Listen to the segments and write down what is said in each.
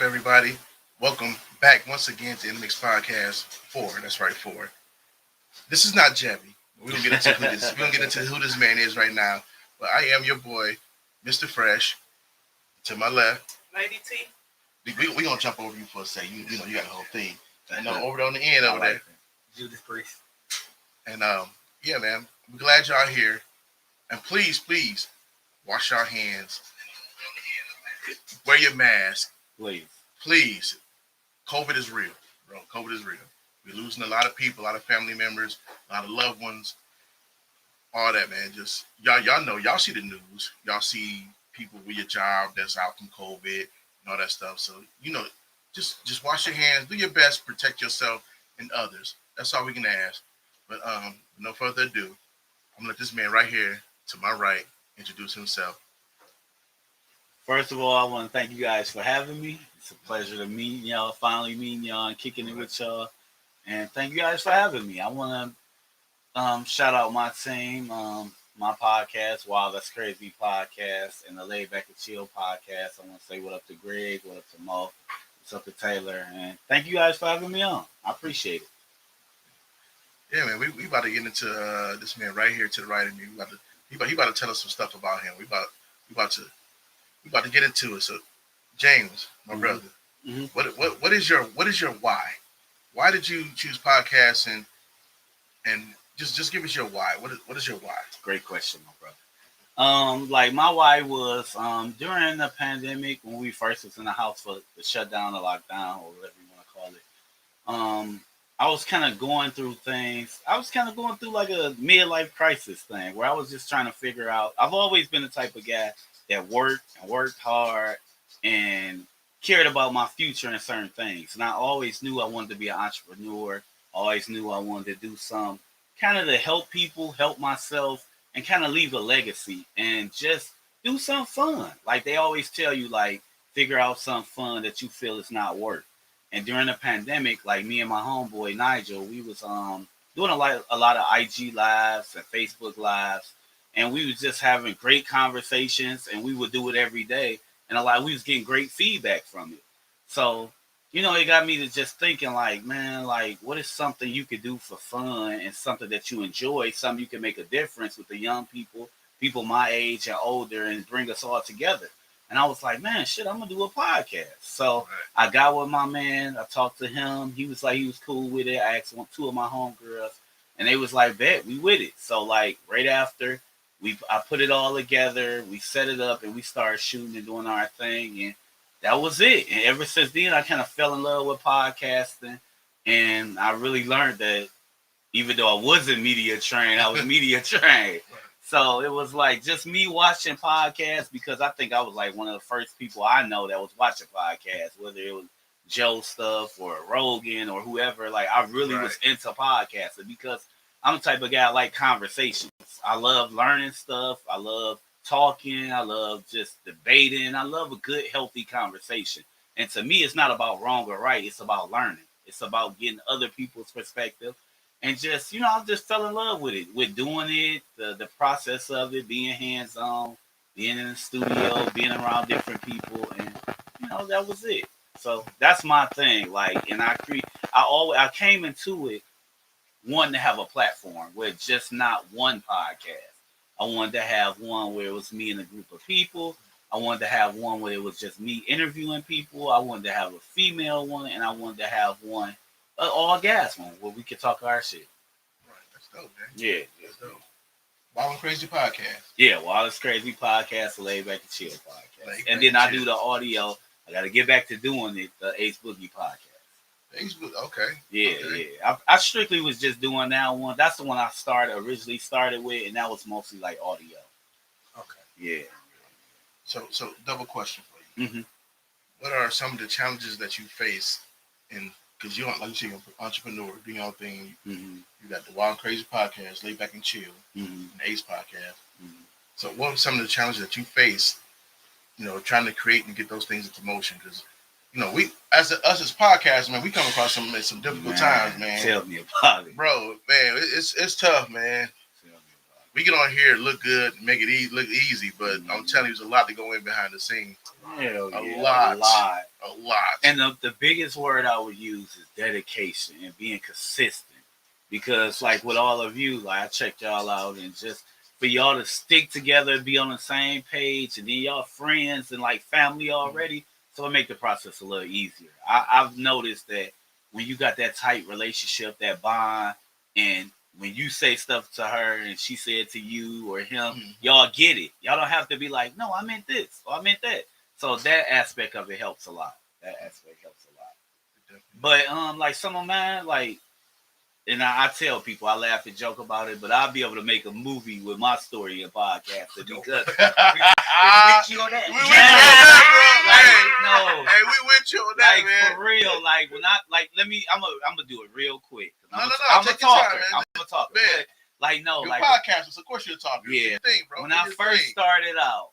everybody? Welcome back once again to NMix Podcast 4. That's right, 4. This is not Jebby. We don't get into who this. We don't get into who this man is right now. But I am your boy, Mr. Fresh. To my left, Lady T. we gonna jump over you for a second. You know you got the whole thing. And over there on the end over there. Judas Priest. And yeah, man, I'm glad y'all here. And please wash your hands. Wear your mask. Please. COVID is real, bro. COVID is real. We're losing a lot of people, a lot of family members, a lot of loved ones, all that, man. Just y'all know, y'all see the news. Y'all see people with your job that's out from COVID and all that stuff. So, just wash your hands, do your best, protect yourself and others. That's all we can ask. But no further ado, I'm gonna let this man right here to my right introduce himself. First of all, I want to thank you guys for having me. It's a pleasure to meet y'all, finally meeting y'all and kicking it with y'all. And thank you guys for having me. I want to shout out my team, my podcast, Wow That's Crazy Podcast, and the Laid Back and Chill Podcast. I want to say what up to Greg, what up to Mo, what's up to Taylor, and thank you guys for having me on. I appreciate it. Yeah, man, we about to get into this man right here to the right of me. He about to tell us some stuff about him. We about to get into it. So, James, my brother, what is your why? Why did you choose podcasts and just give us your why? What is your why? Great question, my brother. Like my why was during the pandemic when we first was in the house for the shutdown, the lockdown, or whatever you want to call it. I was kind of going through things. I was kind of going through like a midlife crisis thing where I was just trying to figure out. I've always been the type of guy that worked hard and cared about my future and certain things. And I always knew I wanted to be an entrepreneur. Always knew I wanted to do some kind of to help people, help myself, and kind of leave a legacy and just do something fun. Like they always tell you, like, figure out something fun that you feel is not work. And during the pandemic, like me and my homeboy Nigel, we was doing a lot of IG lives and Facebook lives, and we was just having great conversations, and we would do it every day, and we was getting great feedback from it. So, it got me to just thinking, like, man, like, what is something you could do for fun and something that you enjoy, something you can make a difference with the young people my age and older, and bring us all together. And I was like, man, shit, I'm gonna do a podcast. So I got with my man. I talked to him. He was cool with it. I asked two of my homegirls, and they was like, bet, we with it. So like right after I put it all together, we set it up, and we started shooting and doing our thing, and that was it. And ever since then, I kind of fell in love with podcasting, and I really learned that even though I wasn't media trained, I was media trained. So it was like just me watching podcasts because I think I was like one of the first people I know that was watching podcasts, whether it was Joe stuff or Rogan or whoever. Like I really was into podcasting because I'm the type of guy I like conversations. I love learning stuff. I love talking. I love just debating. I love a good, healthy conversation. And to me, it's not about wrong or right. It's about learning. It's about getting other people's perspective. And just, I just fell in love with it, with doing it, the process of it, being hands-on, being in the studio, being around different people. And, that was it. So that's my thing. Like, and I came into it wanting to have a platform with just not one podcast. I wanted to have one where it was me and a group of people. I wanted to have one where it was just me interviewing people. I wanted to have a female one, and I wanted to have one, an all gas one, where we could talk our shit. Right, that's dope, man. Yeah, that's dope. Wild and Crazy Podcast. Yeah, Wild and Crazy Podcast, Laid Back and Chill Podcast. And then I do the audio. I got to get back to doing it, the Ace Boogie Podcast. Okay. Yeah. I strictly was just doing that one. That's the one I originally started with, and that was mostly like audio. Okay. Yeah. So double question for you. Mm-hmm. What are some of the challenges that you face because you're like you say, you're an entrepreneur, doing your own thing. Mm-hmm. You got the Wild and Crazy Podcast, Laid Back and Chill, and the Ace Podcast. Mm-hmm. So what are some of the challenges that you face, trying to create and get those things into motion? Because we us as podcasters, man, we come across some difficult times, man. Tell me about it, bro. Man, it's tough, man. Tell me about we get on here, look good, make it easy, look easy, but I'm telling you, there's a lot to go in behind the scenes. Hell A yeah, lot. a lot. And the biggest word I would use is dedication and being consistent. Because like with all of you, like I checked y'all out, and just for y'all to stick together and be on the same page, and then y'all friends and like family already, so it make the process a little easier. I've noticed that when you got that tight relationship, that bond, and when you say stuff to her and she said to you or him, y'all get it. Y'all don't have to be like, no, I meant this or I meant that. So that aspect of it helps a lot. But like some of mine, like, and I tell people, I laugh and joke about it, but I'll be able to make a movie with my story and podcast because we with you on that, bro. Hey, we with you on that, like, man. For real, like when I like, I'm gonna do it real quick. No, I'm a talker. I'm a talker. But, like, no, you're like podcasters, of course you're a talker. Yeah. Thing, bro. When I first started out,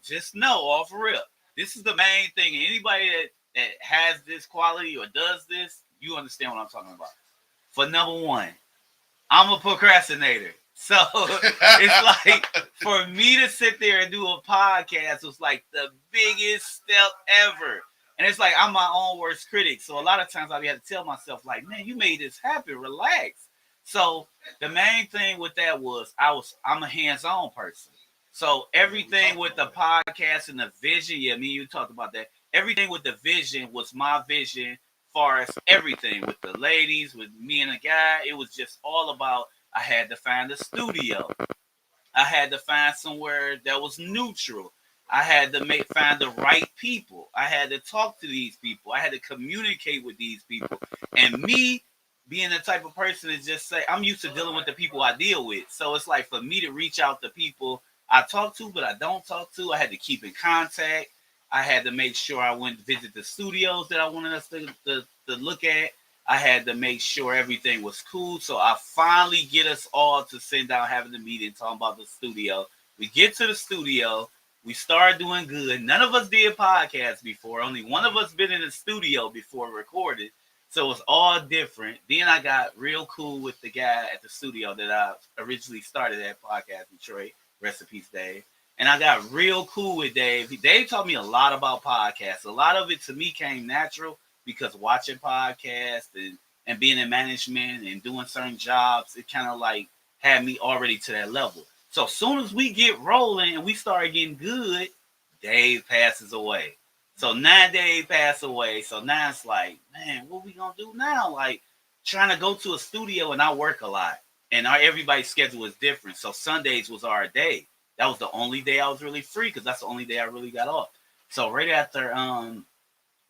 just know, all for real, this is the main thing. Anybody that has this quality or does this, you understand what I'm talking about. For number one, I'm a procrastinator. So it's like for me to sit there and do a podcast was like the biggest step ever. And it's like I'm my own worst critic. So a lot of times I had to tell myself, like, man, you made this happen. Relax. So the main thing with that was I'm a hands-on person. So everything with the podcast and the vision, me and you talked about that. Everything with the vision was my vision, far as everything with the ladies, with me and the guy. It was just all about, I had to find a studio. I had to find somewhere that was neutral. I had to find the right people. I had to talk to these people. I had to communicate with these people. And me being the type of person that just say, I'm used to dealing with the people I deal with. So it's like for me to reach out to people I talk to, but I don't talk to, I had to keep in contact. I had to make sure I went to visit the studios that I wanted us to look at. I had to make sure everything was cool. So I finally get us all to sit down, having the meeting, talking about the studio. We get to the studio. We start doing good. None of us did podcasts before. Only one of us been in the studio before recorded. So it's all different. Then I got real cool with the guy at the studio that I originally started at Podcast Detroit. Rest in peace, Dave. And I got real cool with Dave. Dave taught me a lot about podcasts. A lot of it to me came natural because watching podcasts and being in management and doing certain jobs, it kind of like had me already to that level. So as soon as we get rolling and we start getting good, Dave passes away. So now Dave passed away. So now it's like, man, what we gonna do now? Like trying to go to a studio, and I work a lot. And everybody's schedule is different. So Sundays was our day. That was the only day I was really free because that's the only day I really got off. So right after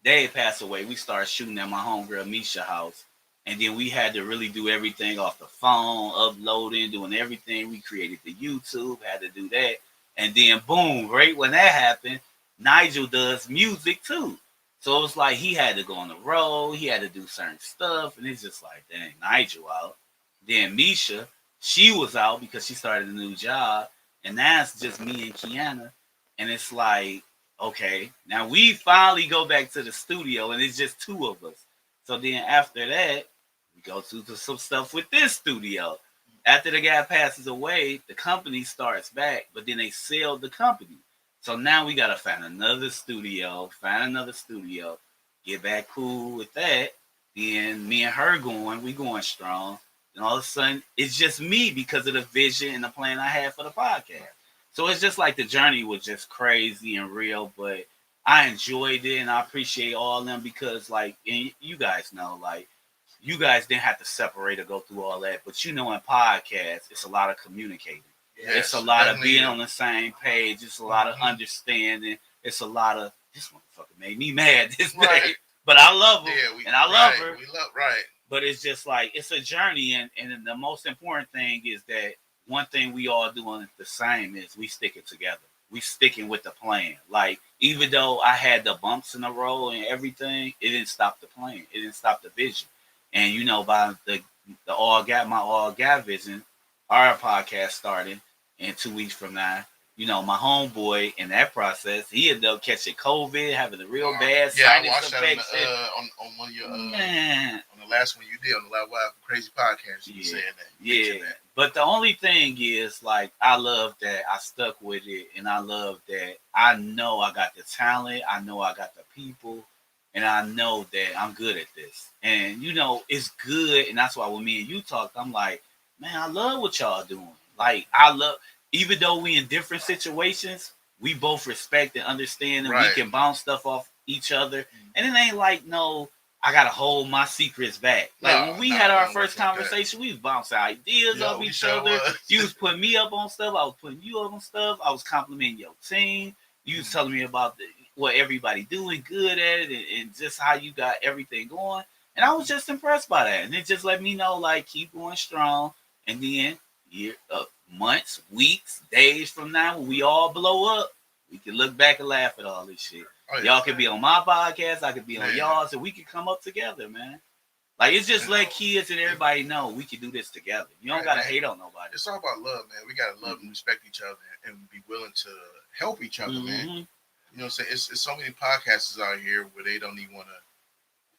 Dave passed away, we started shooting at my homegirl Misha house. And then we had to really do everything off the phone, uploading, doing everything. We created the YouTube, had to do that. And then boom, right when that happened, Nigel does music too. So it was like he had to go on the road, he had to do certain stuff. And it's just like, dang, Nigel out. Then Misha, she was out because she started a new job. And now it's just me and Kiana. And it's like, okay, now we finally go back to the studio and it's just two of us. So then after that, we go through some stuff with this studio. After the guy passes away, the company starts back, but then they sell the company. So now we got to find another studio, get back cool with that. Then me and her we going strong. And all of a sudden, it's just me because of the vision and the plan I had for the podcast. So it's just like the journey was just crazy and real, but I enjoyed it and I appreciate all of them because, like, and you guys know, like, you guys didn't have to separate or go through all that. But, in podcasts, it's a lot of communicating. Yes, it's a lot of being on the same page. It's a lot of understanding. It's a lot of, this motherfucker made me mad this day. But I love her. And I love her. We love, right. But it's just like, it's a journey. And the most important thing is that one thing we all doing the same is we sticking together. We sticking with the plan. Like, even though I had the bumps in the road and everything, it didn't stop the plan. It didn't stop the vision. And, by the my all gap vision, our podcast started in 2 weeks from now. My homeboy in that process, he ended up catching COVID, having a real bad sinus infection. On one of your the last one you did on the Live Wild Crazy podcast. You were saying that. Yeah. But the only thing is, like, I love that I stuck with it, and I love that I know I got the talent, I know I got the people, and I know that I'm good at this. And you know, it's good, and that's why when me and you talked, I'm like, man, I love what y'all doing. Like, I love, even though we in different situations, we both respect and understand, and we can bounce stuff off each other. And it ain't like, no, I gotta hold my secrets back. Like, when we had our first conversation, we was bouncing ideas off each other. You was putting me up on stuff. I was putting you up on stuff. I was complimenting your team. You was telling me about what everybody doing good at it, and just how you got everything going. And I was just impressed by that. And it just let me know, like, keep going strong. And then months, weeks, days from now, when we all blow up, we can look back and laugh at all this shit. Oh, yeah. Y'all can be on my podcast, I could be on y'all's, and we can come up together, man. Like, it's just let kids and everybody know we can do this together. You don't gotta hate on nobody. It's all about love, man. We gotta love and respect each other and be willing to help each other, man. You know what I'm saying? It's so many podcasters out here where they don't even want to,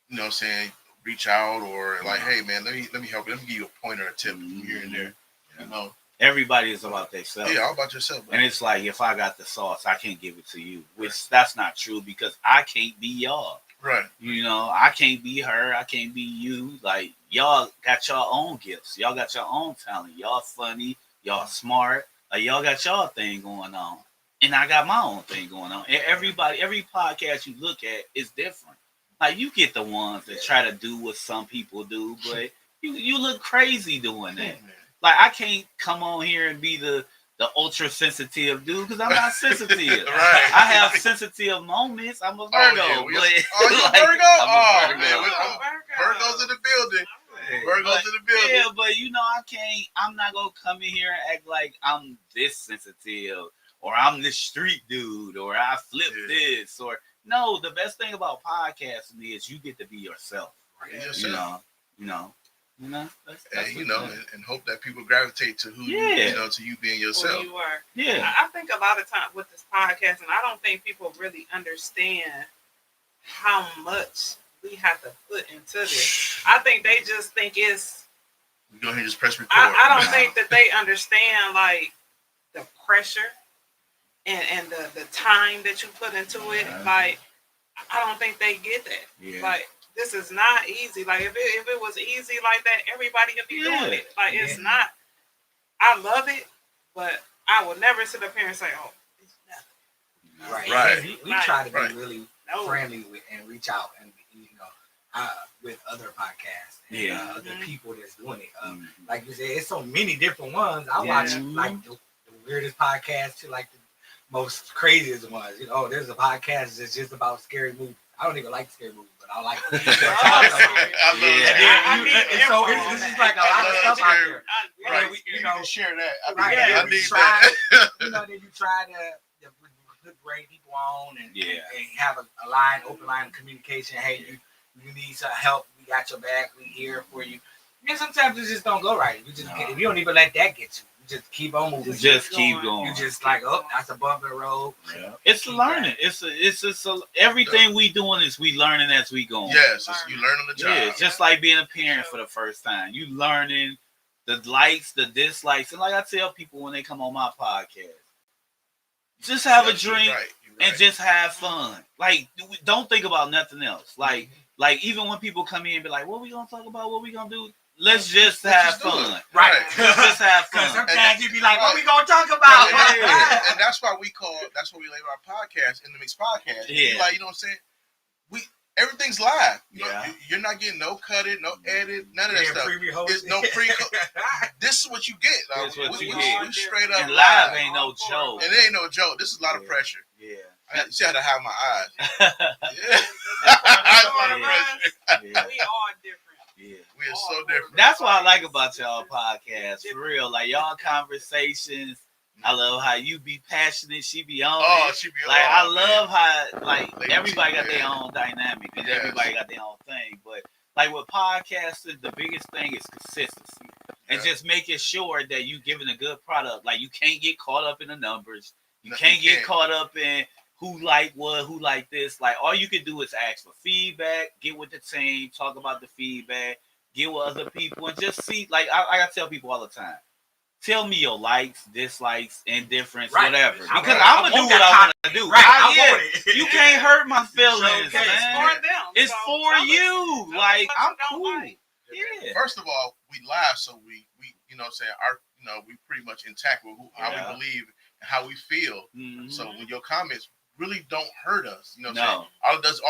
you know what I'm saying, reach out or like, hey, man, let me help you. Let me give you a point or a tip here and there. You know? Everybody is about themselves. Yeah, all about yourself. Man. And it's like, if I got the sauce, I can't give it to you. Which that's not true, because I can't be y'all. Right. You know, I can't be her. I can't be you. Like, y'all got your own gifts. Y'all got your own talent. Y'all funny. Y'all smart. Like, y'all got y'all thing going on. And I got my own thing going on. And every podcast you look at is different. Like, you get the ones that try to do what some people do, but you look crazy doing that. Like, I can't come on here and be the ultra sensitive dude, because I'm not sensitive. Right. I have sensitive moments. I'm a Virgo. Oh, yeah. You like, Virgo? I'm a Virgo. Man. Virgo's in the building. Virgo's in the building. Yeah, but you know, I'm not going to come in here and act like I'm this sensitive, or I'm this street dude, or I flip this, or no. The best thing about podcasting is you get to be yourself. Right? Yourself. You know. That's and hope that people gravitate to who to you being yourself. Who you are. Yeah. I think a lot of time with this podcast, and I don't think people really understand how much we have to put into this. I think they just think it's. Go ahead and just press record. I don't think that they understand, like, the pressure and the time that you put into it. Like, I don't think they get that. Yeah. Like, this is not easy. Like, if it was easy like that, everybody would be doing it. Like, it's not. I love it, but I would never sit up here and say, "Oh, it's nothing." Right. We try to be really friendly with and reach out and with other podcasts and other people that's doing it. Like you said, it's so many different ones. I watch like the weirdest podcast to like the most craziest ones. You know, there's a podcast that's just about scary movies. I don't even like scary movies, but I like it. So it's just like a lot of stuff out there. Right. You can share that. I need that. Then you try to bring people on and have a open line of communication. Hey, you need some help. We got your back. We here for you. And sometimes it just don't go right. You don't even let that get you. Just keep on moving. Just keep going. You just like, that's a bump in the road. Yeah. It's learning. It's everything we doing is we learning as we going. Yes, you learn on the job. Yeah, just like being a parent for the first time. You learning the likes, the dislikes, and like I tell people when they come on my podcast, just have a drink and just have fun. Like, don't think about nothing else. Like even when people come in and be like, "What we gonna talk about? What we gonna do?" Let's just have fun. Right. Let's just have fun. Sometimes you be like, what we gonna talk about? And that's why we label our podcast In the Mix Podcast. Yeah. Like, you know what I'm saying? Everything's live. You're not getting no cutted, no edit, none of that stuff. It's no pre. This is what you get. Like, this is what you get. We straight up and live ain't no joke. And it ain't no joke. This is a lot of pressure. Yeah. I see how to hide my eyes. We are different. Yeah. We are so different. That's what I like about y'all podcast. For real. Like, y'all conversations. I love how you be passionate. She be on. She be on. Like, I love how, like, everybody got their own dynamic and everybody got their own thing. But, like, with podcasting, the biggest thing is consistency. And just making sure that you giving a good product. Like, you can't get caught up in the numbers. You can't get caught up in who like what, who like this. Like all you can do is ask for feedback, get with the team, talk about the feedback, get with other people, and just see. Like I gotta tell people all the time. Tell me your likes, dislikes, indifference, whatever. Because I'm gonna do what I want to do. Right, I want it. You can't hurt my feelings, It's for man. them. It's so for tell us. you. Tell us Like what I'm you don't cool. like. Yeah. First of all, we live, so we you know what I'm saying, our we pretty much intact with how we believe and how we feel. Mm-hmm. So when your comments really don't hurt us, you know what No. I'm saying?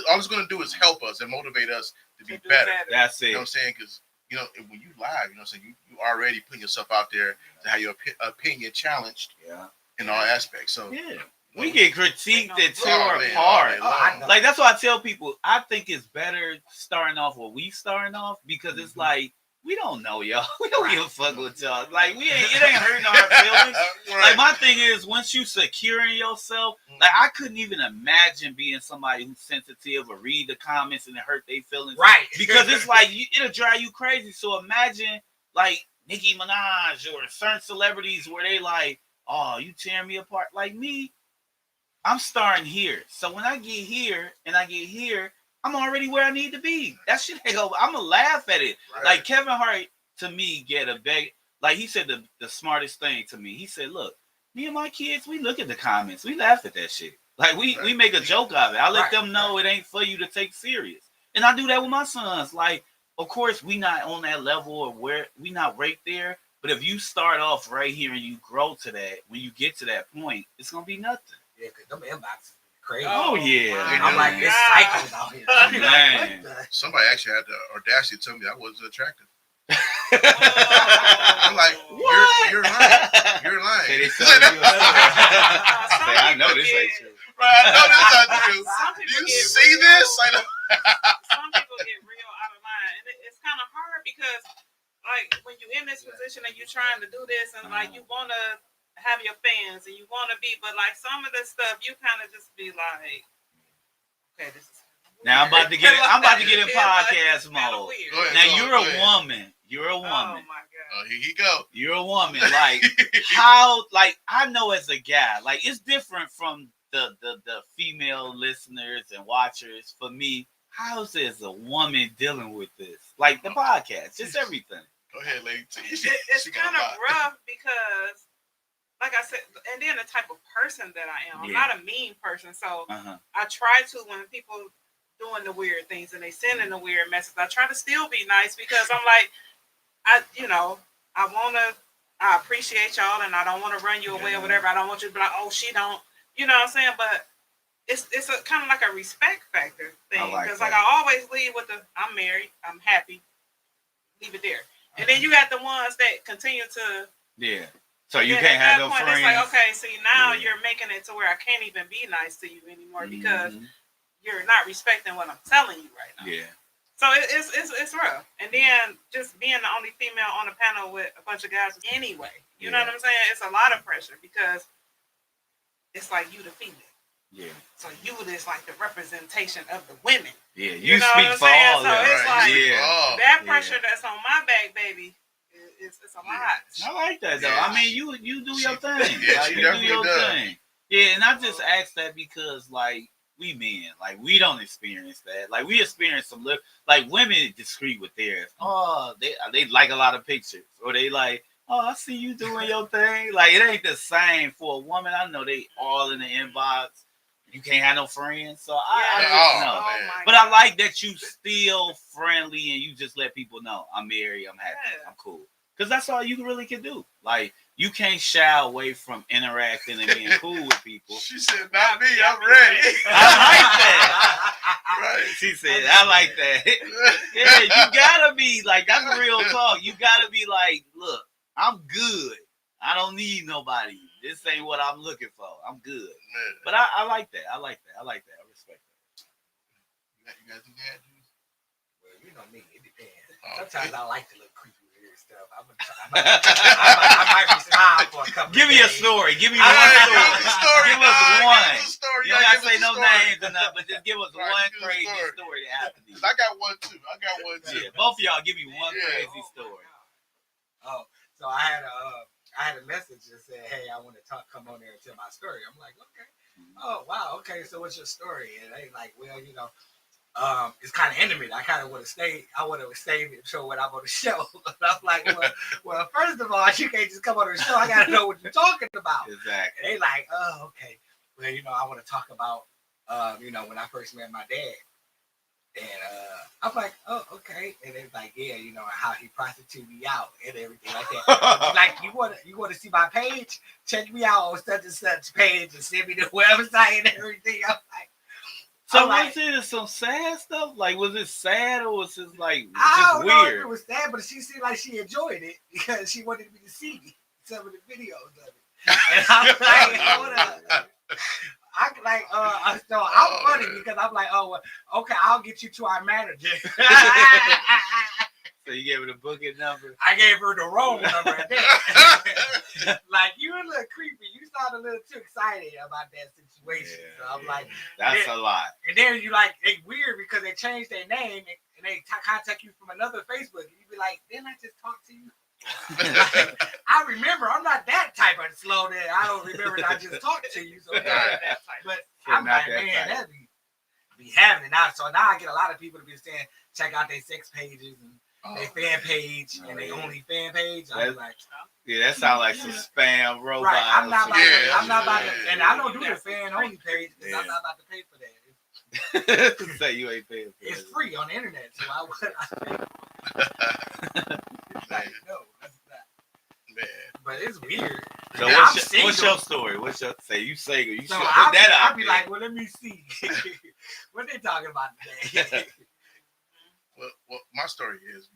All it's gonna do is help us and motivate us to be better. That's it. You know what I'm saying? Because when you live, you know what I'm saying, you already putting yourself out there to have your opinion challenged in all aspects. So we get critiqued and tore man, apart. Like that's why I tell people I think it's better starting off where we starting off because it's like we don't know y'all. We don't give a fuck with y'all. Like it ain't hurting our feelings. Like my thing is once you secure in yourself, like I couldn't even imagine being somebody who's sensitive or read the comments and it hurt their feelings. Right. Because it's like it'll drive you crazy. So imagine like Nicki Minaj or certain celebrities where they like, oh, you tearing me apart. Like me, I'm starting here. So when I get here and I get here, I'm already where I need to be. That shit ain't over. I'm gonna laugh at it. Right. Like Kevin Hart to me get a big, like he said the smartest thing to me. He said, look, me and my kids, we look at the comments. We laugh at that shit. Like we make a joke of it. I let them know it ain't for you to take serious. And I do that with my sons. Like, of course, we not on that level of where we not right there. But if you start off right here and you grow to that, when you get to that point, it's gonna be nothing. Yeah, because them inboxes crazy. Oh yeah. I'm like, this cycles out here. Man. Somebody actually had the audacity to tell me I wasn't attractive. I'm like, you're lying. You're lying. I know this ain't true. Right, I know this not true. You see this? Some people get real out of line, and it's kind of hard because, like, when you're in this position and you're trying to do this, and like you want to have your fans and you want to be, but like some of this stuff, you kind of just be like, okay, this is. Now I'm about to get in podcast mode. Now you're a woman. You're a woman. Oh my god. Oh, here you go. You're a woman. Like how? Like I know as a guy, like it's different from the female listeners and watchers. For me, how's as a woman dealing with this? Like the podcast, just everything. Go ahead, lady. It's kind of rough because, like I said, and then the type of person that I am. I'm not a mean person, so I try to when people doing the weird things and they sending the weird messages, I try to still be nice because I'm like, I appreciate y'all and I don't want to run you away or whatever. I don't want you to be like, oh, she don't, you know what I'm saying? But it's a kind of like a respect factor thing because like I always leave with I'm married, I'm happy, leave it there. And then you got the ones that continue to so you can't have no friends. It's like, okay, see now you're making it to where I can't even be nice to you anymore because you're not respecting what I'm telling you right now. Yeah. So it's rough. And then just being the only female on the panel with a bunch of guys anyway. You know what I'm saying? It's a lot of pressure because it's like you the female. Yeah. So you is like the representation of the women. Yeah, you speak for all that. So it's like that pressure that's on my back, baby. It's a lot. I like that though. I mean, you do your thing. Like, you do your thing. Yeah, and I just asked that because like we men, like we don't experience that. Like we experience some like women discreet with theirs. Oh, they like a lot of pictures, or they like, oh, I see you doing your thing. Like it ain't the same for a woman. I know they all in the inbox. You can't have no friends, so I just know. But I like that you still friendly and you just let people know I'm married, I'm happy, I'm cool. Because that's all you really can do. Like, you can't shy away from interacting and being cool with people. She said, not me, I'm ready. I like that. Right. She said, I like that. Yeah, you gotta be, like, that's real talk. You gotta be like, look, I'm good. I don't need nobody. This ain't what I'm looking for. I'm good. Man. But I like that. I like that. I respect that. You guys do that? Well, you know me. It depends. Sometimes I like to look creepy. Stuff. I might be smiling for a couple. Give me a story. Give me one story. Give us one. You don't gotta say no names or nothing, but just give us one crazy story that happened to you. I got one too. Yeah, both of y'all give me one crazy story. Oh, so I had a message that said, "Hey, I want to come on there and tell my story." I'm like, okay. Oh wow, okay. So what's your story? And they like, well, it's kind of intimate. I kind of would have stayed. I would have stayed and show when I'm on the show. And I'm like, well, first of all, you can't just come on the show. I gotta know what you're talking about. Exactly. And they like, oh, okay. Well, I want to talk about, when I first met my dad. And I'm like, oh, okay. And it's like, yeah, how he prostituted me out and everything like that. Like, you want to see my page? Check me out on such and such page and send me the website and everything. I'm like, so was it some sad stuff? Like, was it sad or was it like I just don't know if weird? it was sad, but she seemed like she enjoyed it because she wanted me to see some of the videos of it. And I'm like, hold up. So I'm funny because I'm like, oh, well, okay, I'll get you to our manager. So you gave her the booking number? I gave her the wrong number. Like, you a little creepy. You sound a little too excited about that situation. So I'm like, that's a lot. And then you like, it's weird because they changed their name and they contact you from another Facebook. And you be like, didn't I just talk to you? Like, I remember I'm not that type of slow that I don't remember that I just talked to you. So but I'm like, man, that be having it now. So now I get a lot of people to be saying, check out their sex pages and their fan page and their only fan page. I'm like, that sounds like some spam robot. Right, I'm not about to, and I don't do the fan only page because I'm not about to pay for that. Say you ain't paying for it. It's free on the internet, so why would I pay for it? Like, no, that's not. Man. But it's weird. So what's your story? Say you single? You should put that out. I'll be like, well, let me see what they talking about today. Well, my story is,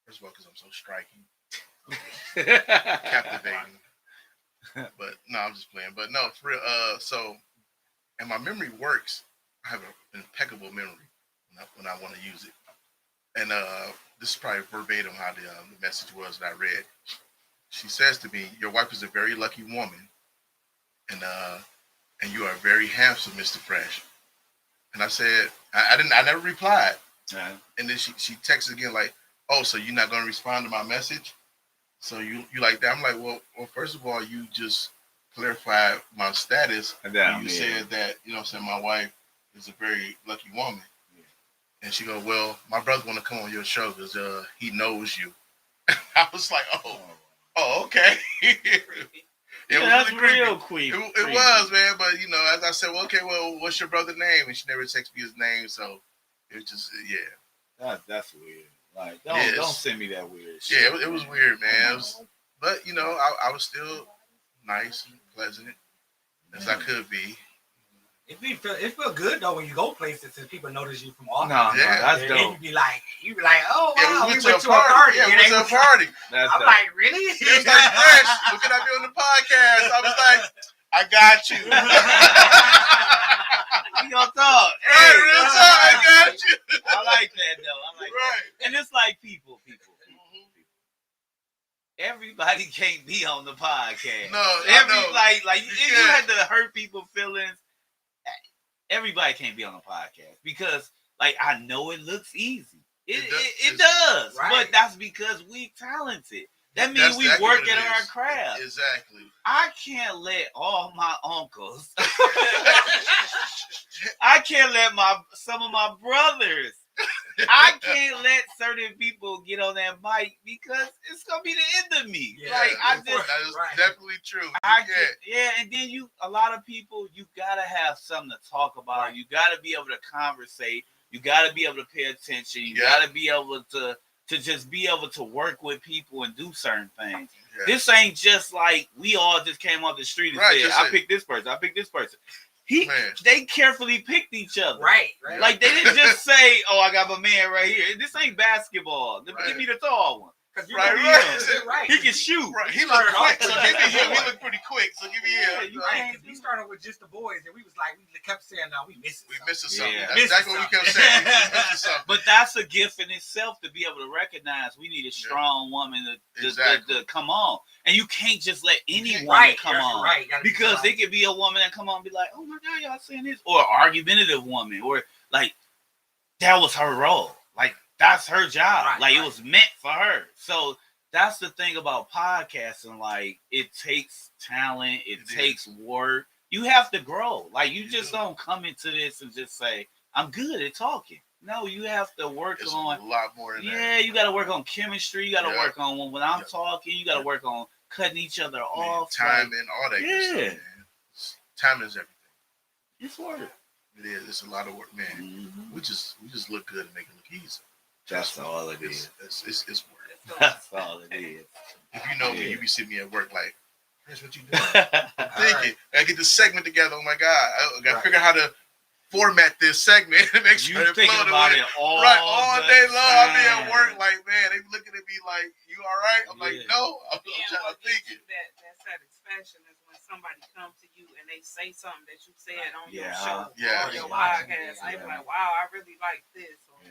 first of all, because I'm so striking, captivating. But no, I'm just playing. But no, for real. So, and my memory works. I have an impeccable memory when I want to use it. And this is probably verbatim how the message was that I read. She says to me, "Your wife is a very lucky woman, and you are very handsome, Mr. Fresh." And I said, I never replied. And then she texts again like, "Oh, so you're not going to respond to my message? So you like that?" I'm like, well, first of all, you just clarified my status. You said that, my wife is a very lucky woman. Yeah. And she goes, "Well, my brother want to come on your show because he knows you." I was like, oh, okay. That's real creepy. It was, man. But as I said, well, okay, well, what's your brother's name? And she never texted me his name, so it was just, That's weird. Like, don't send me that weird shit. Yeah, it was weird, man. But I was still nice and pleasant as I could be. It feel good though when you go places and people notice you from off. No, that's dope. And you be like, oh wow, we went to a party. Yeah, we went to a party. I'm like, really? It was like, Fresh, what can I do on the podcast? I was like, I got you. We gonna talk. Hey, real talk, I got you. I like that though. That. And it's like people. Everybody can't be on the podcast. No, you had to hurt people's feelings. Everybody can't be on the podcast because, I know it looks easy. It does, right. But that's because we talented. That means we work at our craft. Exactly. I can't let all my uncles. I can't let some of my brothers. I can't let certain people get on that mic because it's gonna be the end of me. Yeah, that is definitely true. And then a lot of people, you gotta have something to talk about. Right. You gotta be able to conversate. You gotta be able to pay attention. You gotta be able to just be able to work with people and do certain things. Yeah. This ain't just like we all just came off the street and said, I picked this person. I picked this person. They carefully picked each other. Right. Like they didn't just say, "Oh, I got my man right here." This ain't basketball. Give me the tall one. Right. He can shoot. Right. He looked quick, so give me him. He looked pretty quick, so give me him. We started with just the boys, and we was like, we kept saying, "No, we missing something." Yeah. That's exactly what we kept saying. We missing something. But that's a gift in itself to be able to recognize we need a strong woman to come on, and you can't just let any woman come on, because it could be a woman that come on and be like, "Oh my God, y'all saying this," or an argumentative woman, or like that was her role, like. That's her job. It was meant for her. So that's the thing about podcasting. Like, it takes talent. It takes work. You have to grow. Like you just don't come into this and just say, I'm good at talking. No, you have to work It's on a lot more than that. Yeah, you gotta work on chemistry, you gotta work on when I'm talking, you gotta work on cutting each other off. Time and all that good stuff, man. Time is everything. It's work. It is. It's a lot of work, man. Mm-hmm. We just look good and make it look easy. That's all it is. It's work. That's all it is. If you know me, you be seeing me at work like, here's what you doing. I'm thinking. I get this segment together. Oh my God. I gotta figure out how to format this segment and make sure you thinking about it all day long. I'll be at work like, man, they looking at me like, you all right? I'm like, no, I'm trying to think it. That satisfaction is when somebody comes to you and they say something that you said on your show or your podcast. They be like, wow, I really like this. Or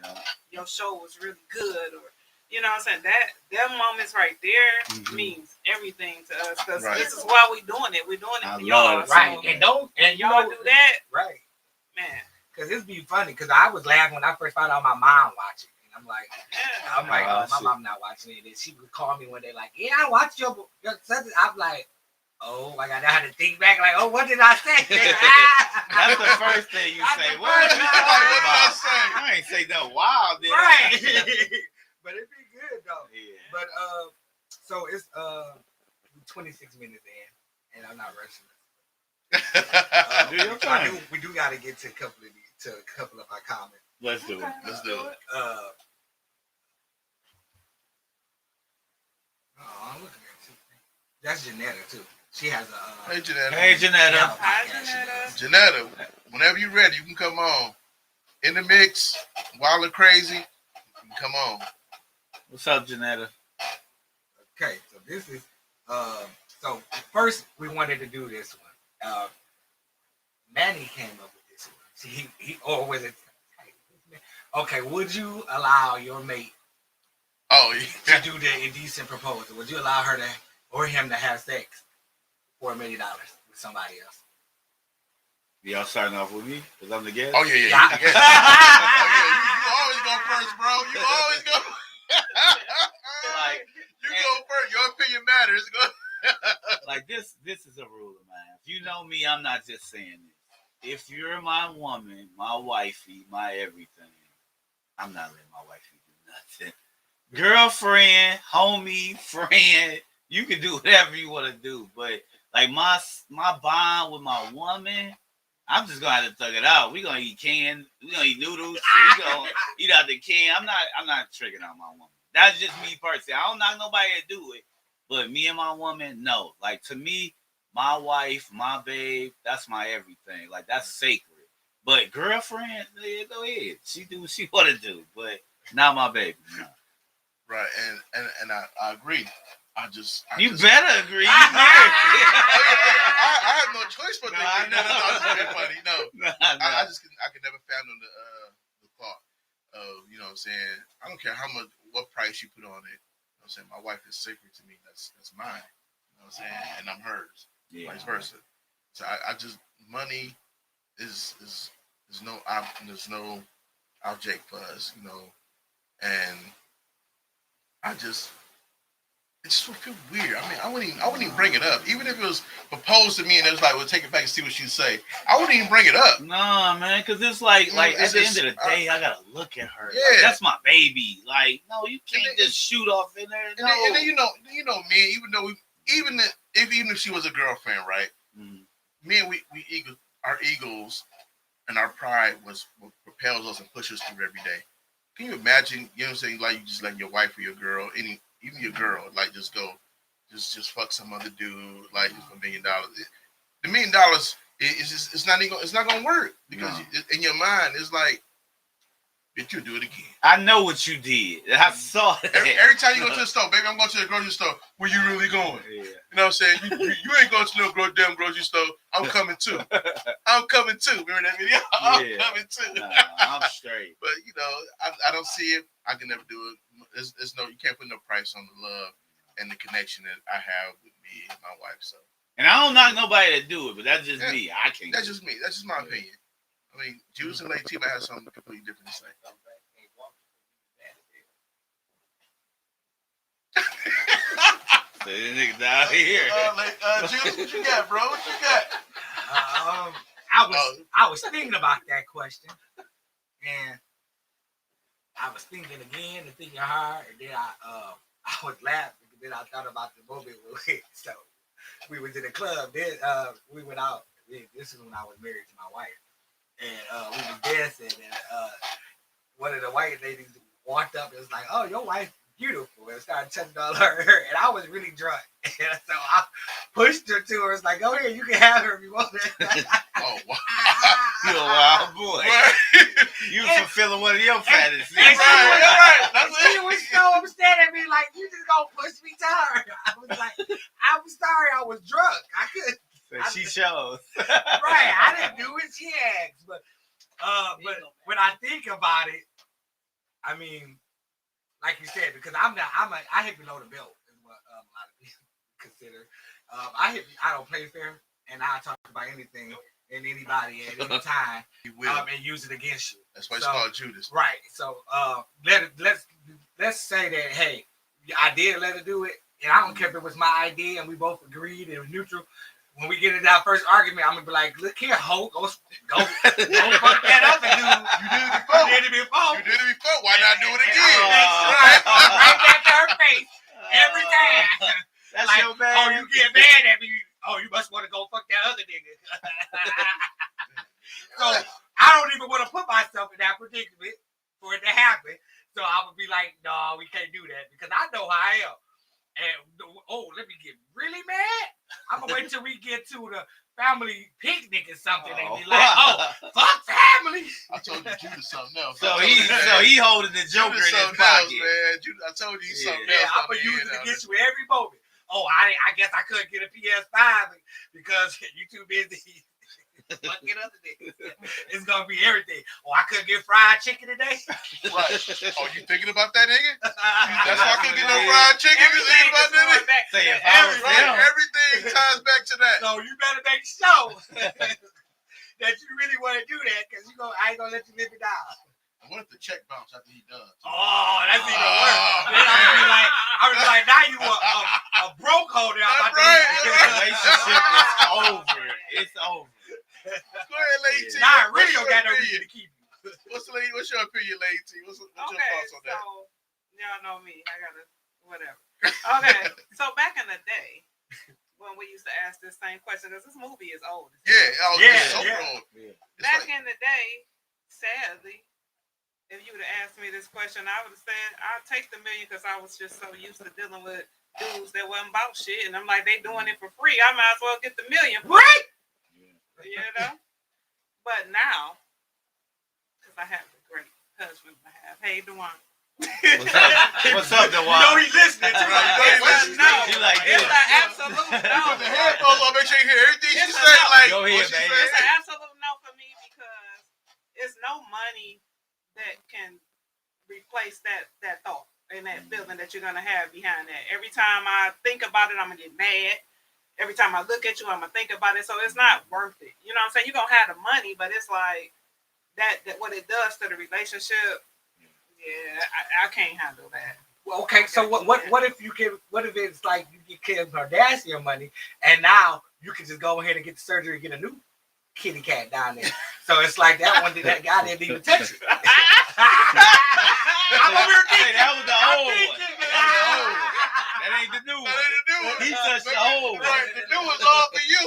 your show was really good. Or, you know what I'm saying? That moments right there means everything to us because this is why we doing it. We're doing it for y'all. Right. So, and y'all do that. Right. Man. Because it's be funny. Because I was laughing when I first found out my mom watching. And I'm like, oh, my mom not watching it. And she would call me one day like, yeah, I watched your something. I'm like, oh, I got to think back. Like, oh, what did I say? That's the first thing you say. What did I say? I ain't say no wild. Right. But it be good though. Yeah. But so it's 26 minutes in, and I'm not rushing it. We do got to get to a couple of our comments. Let's do it. Let's do it. Oh, look at that too. That's Janetta too. She has a. Hey, Janetta. Hey, Janetta. Hi, Janetta. Janetta, whenever you're ready, you can come on. In the mix, wild and crazy. You can come on. What's up, Janetta? Okay, so this is so first we wanted to do this one. Manny came up with this one. See, he or was it? Okay, would you allow your mate to do the indecent proposal? Would you allow her to or him to have sex for $1 million with somebody else? Y'all starting off with me because I'm the guest. Oh yeah. You the guest. You always go first, bro. You always go. You go first. Your opinion matters. Like this is a rule of mine. If you know me, I'm not just saying this. If you're my woman, my wifey, my everything, I'm not letting my wifey do nothing. Girlfriend, homie, friend, you can do whatever you want to do. But like my bond with my woman, I'm just gonna have to thug it out. We're gonna eat canned, we're gonna eat noodles, we're gonna eat out the can. I'm not tricking out my woman. That's just me personally. I don't knock nobody to do it. But me and my woman, no. Like to me, my wife, my babe, that's my everything. Like that's sacred. But girlfriend, go ahead. She do what she want to do. But not my baby. No. Right, and I agree. You better agree. You married. I have no choice but to agree. No, it's funny. No. I can never fathom the thought of, you know what I'm saying, I don't care what price you put on it. You know what I'm saying? My wife is sacred to me. That's mine. You know what I'm saying? And I'm hers. Yeah. Vice versa. So I just money is no there's no object for us, you know. And it just would feel weird. I mean, I wouldn't even bring it up. Even if it was proposed to me and it was like, we'll take it back and see what she'd say. I wouldn't even bring it up. Nah, man, because it's like at the end of the day, I gotta look at her. Yeah. Like, that's my baby. Like, no, you can't just shoot off in there. No. And then you know me, even if she was a girlfriend, right? Mm-hmm. Me and our egos and our pride was what propels us and pushes us through every day. Can you imagine, you know what I'm saying, like you just letting your wife or your girl, even your girl, like just go, just fuck some other dude, like just $1 million. The $1 million it's not gonna work because in your mind it's like, bitch, you'll do it again. I know what you did. I saw that. Every time you go to the store, baby, I'm going to the grocery store. Where you really going? Yeah. You know what I'm saying? You ain't going to no damn grocery store. I'm coming too. Remember that video? I'm coming too. Nah, I'm straight. But you know, I don't see it. I can never do it. There's no, you can't put no price on the love and the connection that I have with me and my wife. So. And I don't knock nobody to do it, but that's just me. I can't. That's just me. That's just my opinion. I mean, Juice and Lady T might have something completely different to say. So this nigga down here. Juice, what you got, bro? What you got? I was thinking about that question, and I was thinking again and thinking hard, and then I was laughing because then I thought about the moment so we was in the club. Then we went out. This is when I was married to my wife, and we was dancing, and one of the white ladies walked up and was like, "Oh, your wife beautiful," and started touching all her hair, and I was really drunk, and so I pushed her to her. It's like, "Go ahead, you can have her if you want it." Oh wow! You a wild boy. Right. You fulfilling one of your fantasies. Right. That's She it. was so upset at me, like, "You just gonna push me to her?" I was like, "I'm sorry, I was drunk. I couldn't." So she chose. Right, I didn't do it. She asked, but when I think about it, I mean, like you said, because I hit below the belt is what a lot of people consider. I don't play fair, and I talk about anything and anybody at any time, He will. and use it against you. That's why it's called Judas. Right. So let's say that, hey, I did let her do it, and I don't care if it was my idea, and we both agreed and it was neutral. When we get into that first argument, I'm gonna be like, "Look here, Ho, go fuck that other dude. You did it before. You did it before. You did it before. Why not do it again? Right back to her face every time. That's Like, your bad. "Oh, you get mad at me. Oh, you must want to go fuck that other nigga." So I don't even want to put myself in that predicament for it to happen. So I would be like, "No, we can't do that," because I know how I am. And let me get really mad. I'm gonna wait till we get to the family picnic or something and be like, "Oh, fuck family." I told you Judas something else. So he holding the Joker Judas in his something else, pocket. man. I told you something Yeah, else. I'm gonna use it against you every moment. Oh, I guess I couldn't get a PS5 because you too busy fucking other niggas. It's gonna be everything. Oh, I couldn't get fried chicken today. Right. Oh, you thinking about that nigga? That's why I couldn't get no fried chicken. You thinking about that nigga? back Say if to I was that. them. Everything ties back to that. So you better make sure that you really want to do that, because I ain't gonna let you live it down. And what if the check bounce after he done? Oh, that's even worse. Then I would be like, now you a broke holder. That's right. Relationship is over. It's over. Go ahead, Lady T. Nah, I really What's don't your got no opinion? reason to keep you. What's your opinion, Lady T? What's your Okay, thoughts on that? so y'all know me. I gotta whatever. Okay, so back in the day when we used to ask this same question, because this movie is old. It's so old. It's Back like, in the day, sadly, if you would have asked me this question, I would have said I'll take the million, because I was just so used to dealing with dudes that wasn't about shit, and I'm like, they doing it for free. I might as well get the million. Right? You know? But now, because I have a great husband I have. Hey, Dewan. What's up, Dewan? You know he's listening to Right. No, You like it's this. an absolute no. put the headphones on, make sure you hear everything she It's say. a no. Like, Go ahead, what she baby. say? It's an absolute no for me, because it's no money that can replace that thought and that feeling that you're gonna have behind that. Every time I think about it, I'm gonna get mad. Every time I look at you, I'm gonna think about it. So it's not worth it. You know what I'm saying? You're gonna have the money, but it's like that what it does to the relationship. Yeah, I can't handle that. Well, okay, so what if it's like you get Kim Kardashian money, and now you can just go ahead and get the surgery and get a new kitty cat down there? So it's like that one that guy didn't even touch it. I'm over here Hey, thinking. that was the old one. thinking, That was the old one. That ain't the new That one. ain't the new one. He touched the old one. Right, the new one's all for you.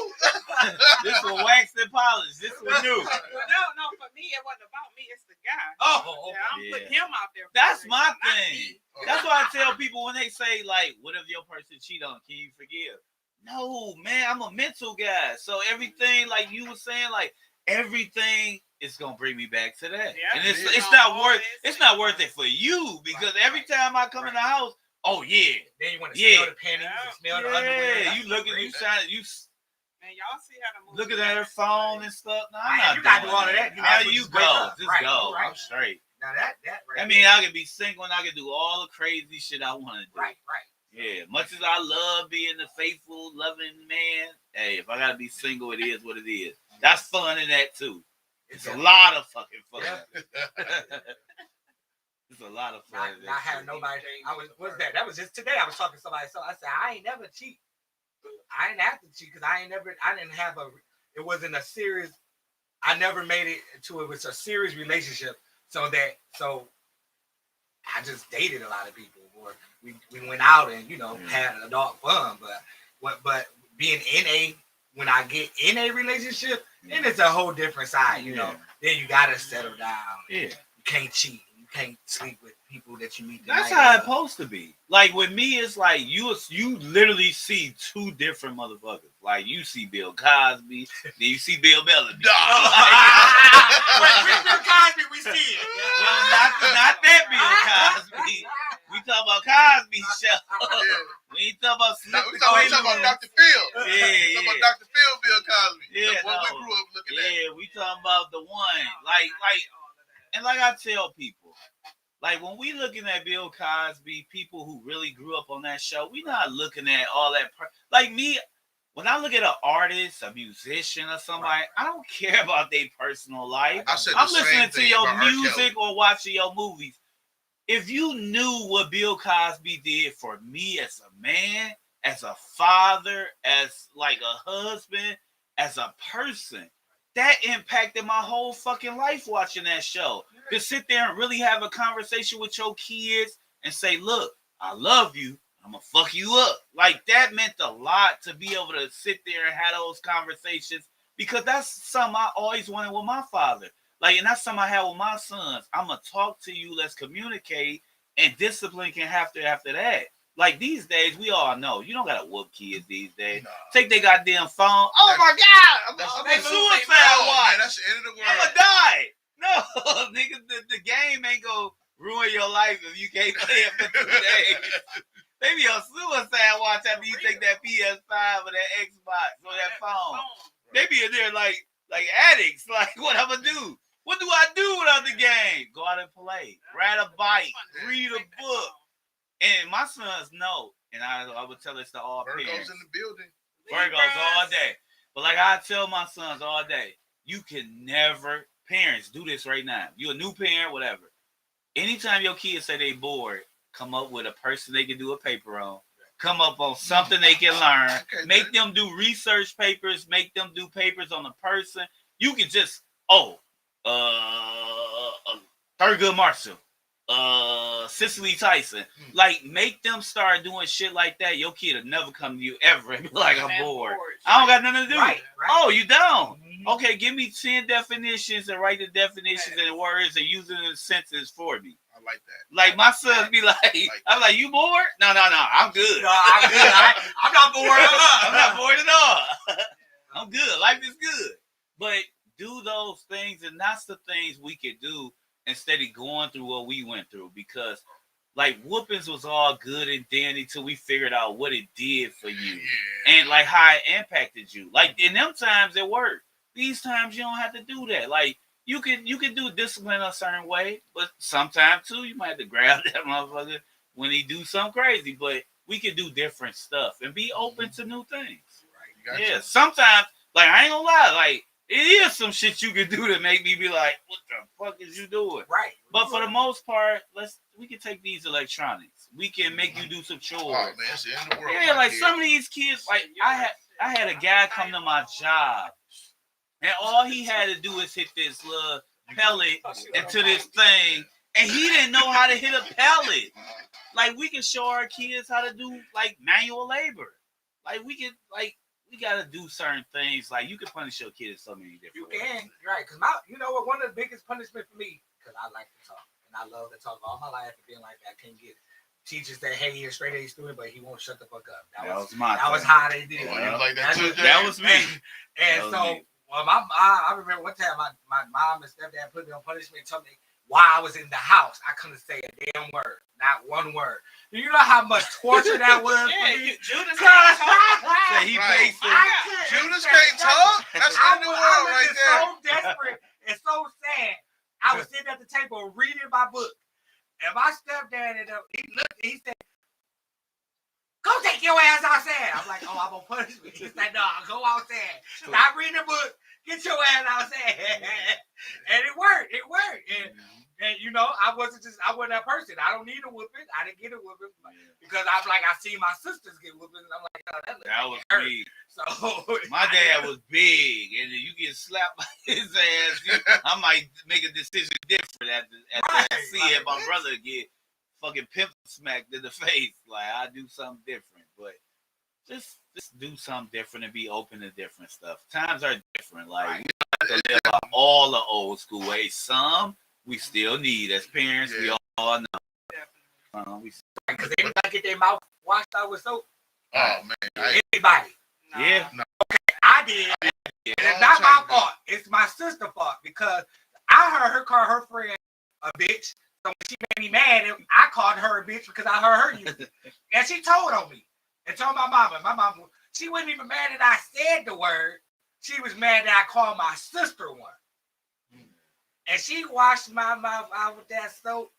This was waxed and polished. This was new. No, for me, it wasn't about me. It's the guy. Oh, Yeah, I'm Yeah. putting him out there. That's first, my not thing. me. That's why I tell people when they say, like, what if your person cheat on? Can you forgive? No, man, I'm a mental guy. So everything, like you were saying, like everything is gonna bring me back to that. Yeah, and it it's is. it's not worth it for you, because every time I come in the house, oh yeah. then you want to Yeah. smell the panties, and smell the underwear. Yeah, you looking, you sound, you Man, y'all see how the movie looking at her ends, phone like, and stuff. No, Man, I'm not you gotta doing do all of that. You How might as well you just break go? up. Just Right, go. right. I'm straight. Now that right I mean, there. I could be single and I could do all the crazy shit I want to do. right. Yeah, much as I love being a faithful, loving man, hey, if I gotta be single, it is what it is. That's fun in that too. It's a lot of fucking fun. It's a lot of fun. in Not that having shit. nobody. What's that? That was just today. I was talking to somebody. So I said, I ain't never cheat. I didn't have to cheat because I didn't have it wasn't a serious. I never made it to it was a serious relationship. So I just dated a lot of people, or we went out and had adult fun. But being when I get in a relationship, then it's a whole different side. Then you gotta settle down. Yeah, you can't cheat. You can't sleep with people that you meet. That's how it's supposed to be. Like with me, it's like you literally see two different motherfuckers. Like you see Bill Cosby, then you see Bill Bellamy. Bill Cosby, we see it. Well, not that Bill Cosby. We talking about Cosby show. We ain't talking about Snoop. We talking about Dr. Phil. Yeah. We talking about Dr. Phil, Bill Cosby. Yeah, That's what we grew up looking at. Yeah, we talking about the one. And like I tell people, like when we looking at Bill Cosby, people who really grew up on that show, we not looking at all that. Like me, when I look at an artist, a musician, or somebody, I don't care about their personal life. I'm listening to your music or watching your movies. If you knew what Bill Cosby did for me as a man, as a father, as like a husband, as a person, that impacted my whole fucking life watching that show. To sit there and really have a conversation with your kids and say, look, I love you. I'm going to fuck you up. Like, that meant a lot to be able to sit there and have those conversations, because that's something I always wanted with my father. Like, and that's something I have with my sons. I'm going to talk to you. Let's communicate. And discipline can happen after that. Like, these days, we all know. You don't got to whoop kids these days. No. Take their goddamn phone. Oh, my God. I'm a suicide watch. That's the end of the world. I'm going to die. No, nigga, the game ain't going to ruin your life if you can't play it for 2 days. Maybe a suicide watch after you take that PS5 or that Xbox or that phone. Maybe they're like addicts. Like, what I'm going to do? What do I do without the game? Go out and play. Ride a bike. Read a book. And my sons know. And I would tell this to all parents. Virgo's in the building. Virgo's all day. But like I tell my sons all day, you can never, parents, do this right now. You're a new parent, whatever. Anytime your kids say they bored, come up with a person they can do a paper on. Come up on something they can learn. Okay, make them do research papers. Make them do papers on the person. You can just, Thurgood Marshall, Cicely Tyson. Like, make them start doing shit like that. Your kid will never come to you ever and be like, I'm bored. I don't got nothing to do. Right. Oh, you don't? Mm-hmm. Okay, give me 10 definitions and write the definitions and words and use it in sentences for me. I like that. Like, my sons be like, I'm like, you bored? No, I'm good. No, I'm good. I'm not bored. I'm not bored at all. I'm good. Life is good. But do those things, and that's the things we could do instead of going through what we went through. Because, like, whoopings was all good and dandy till we figured out what it did for you. And, like, how it impacted you. Like, in them times, it worked. These times, you don't have to do that. Like, you can do discipline a certain way, but sometimes, too, you might have to grab that motherfucker when he do something crazy. But we can do different stuff and be open to new things. Right. Yeah, sometimes, like, I ain't gonna lie, like, it is some shit you can do to make me be like, what the fuck is you doing? Right. But for the most part, we can take these electronics. We can make you do some chores. Oh, man, it's the end of the world. Yeah, like some of these kids, like I had a guy come to my job, and all he had to do is hit this little pellet into this thing, and he didn't know how to hit a pellet. Like, we can show our kids how to do, like, manual labor. Like, we gotta do certain things. Like, you can punish your kids so many different ways. You can, right? Because you know what? One of the biggest punishment for me, because I like to talk and I love to talk all my life and being like that. I can't get teachers that he's a straight A student, but he won't shut the fuck up. That was how they did. That was me. And so, I remember one time my mom and stepdad put me on punishment, told me while I was in the house, I couldn't say a damn word, not one word. Do you know how much torture that was? Judas can't talk. Judas can't talk. That's in the world right there. So desperate and so sad. I was sitting at the table reading my book, and my stepdad he said, "Go take your ass outside." I'm like, "Oh, I'm gonna punish me." He said, "No, go outside. Stop reading the book. Get your ass outside." And it worked. And you know, I wasn't that person. I don't need a whooping. I didn't get a whooping because I see my sisters get whoopings. And I'm like, That was hurt. me. So My dad was big, and you get slapped by his ass. I might make a decision different after I see if my brother get fucking pimp smacked in the face. Like I do something different, but just do something different and be open to different stuff. Times are different. Like we don't have to live by all the old school ways. Some we still need as parents. We all know. Because everybody get their mouth washed out with soap. Oh man, Anybody? Yeah. No. Okay, I did. And it's not my fault. It's my sister's fault because I heard her call her friend a bitch. So when she made me mad, I called her a bitch because I heard her use it. And she told on me. And told my mama. My mama, she wasn't even mad that I said the word. She was mad that I called my sister one. And she washed my mouth out with that soap.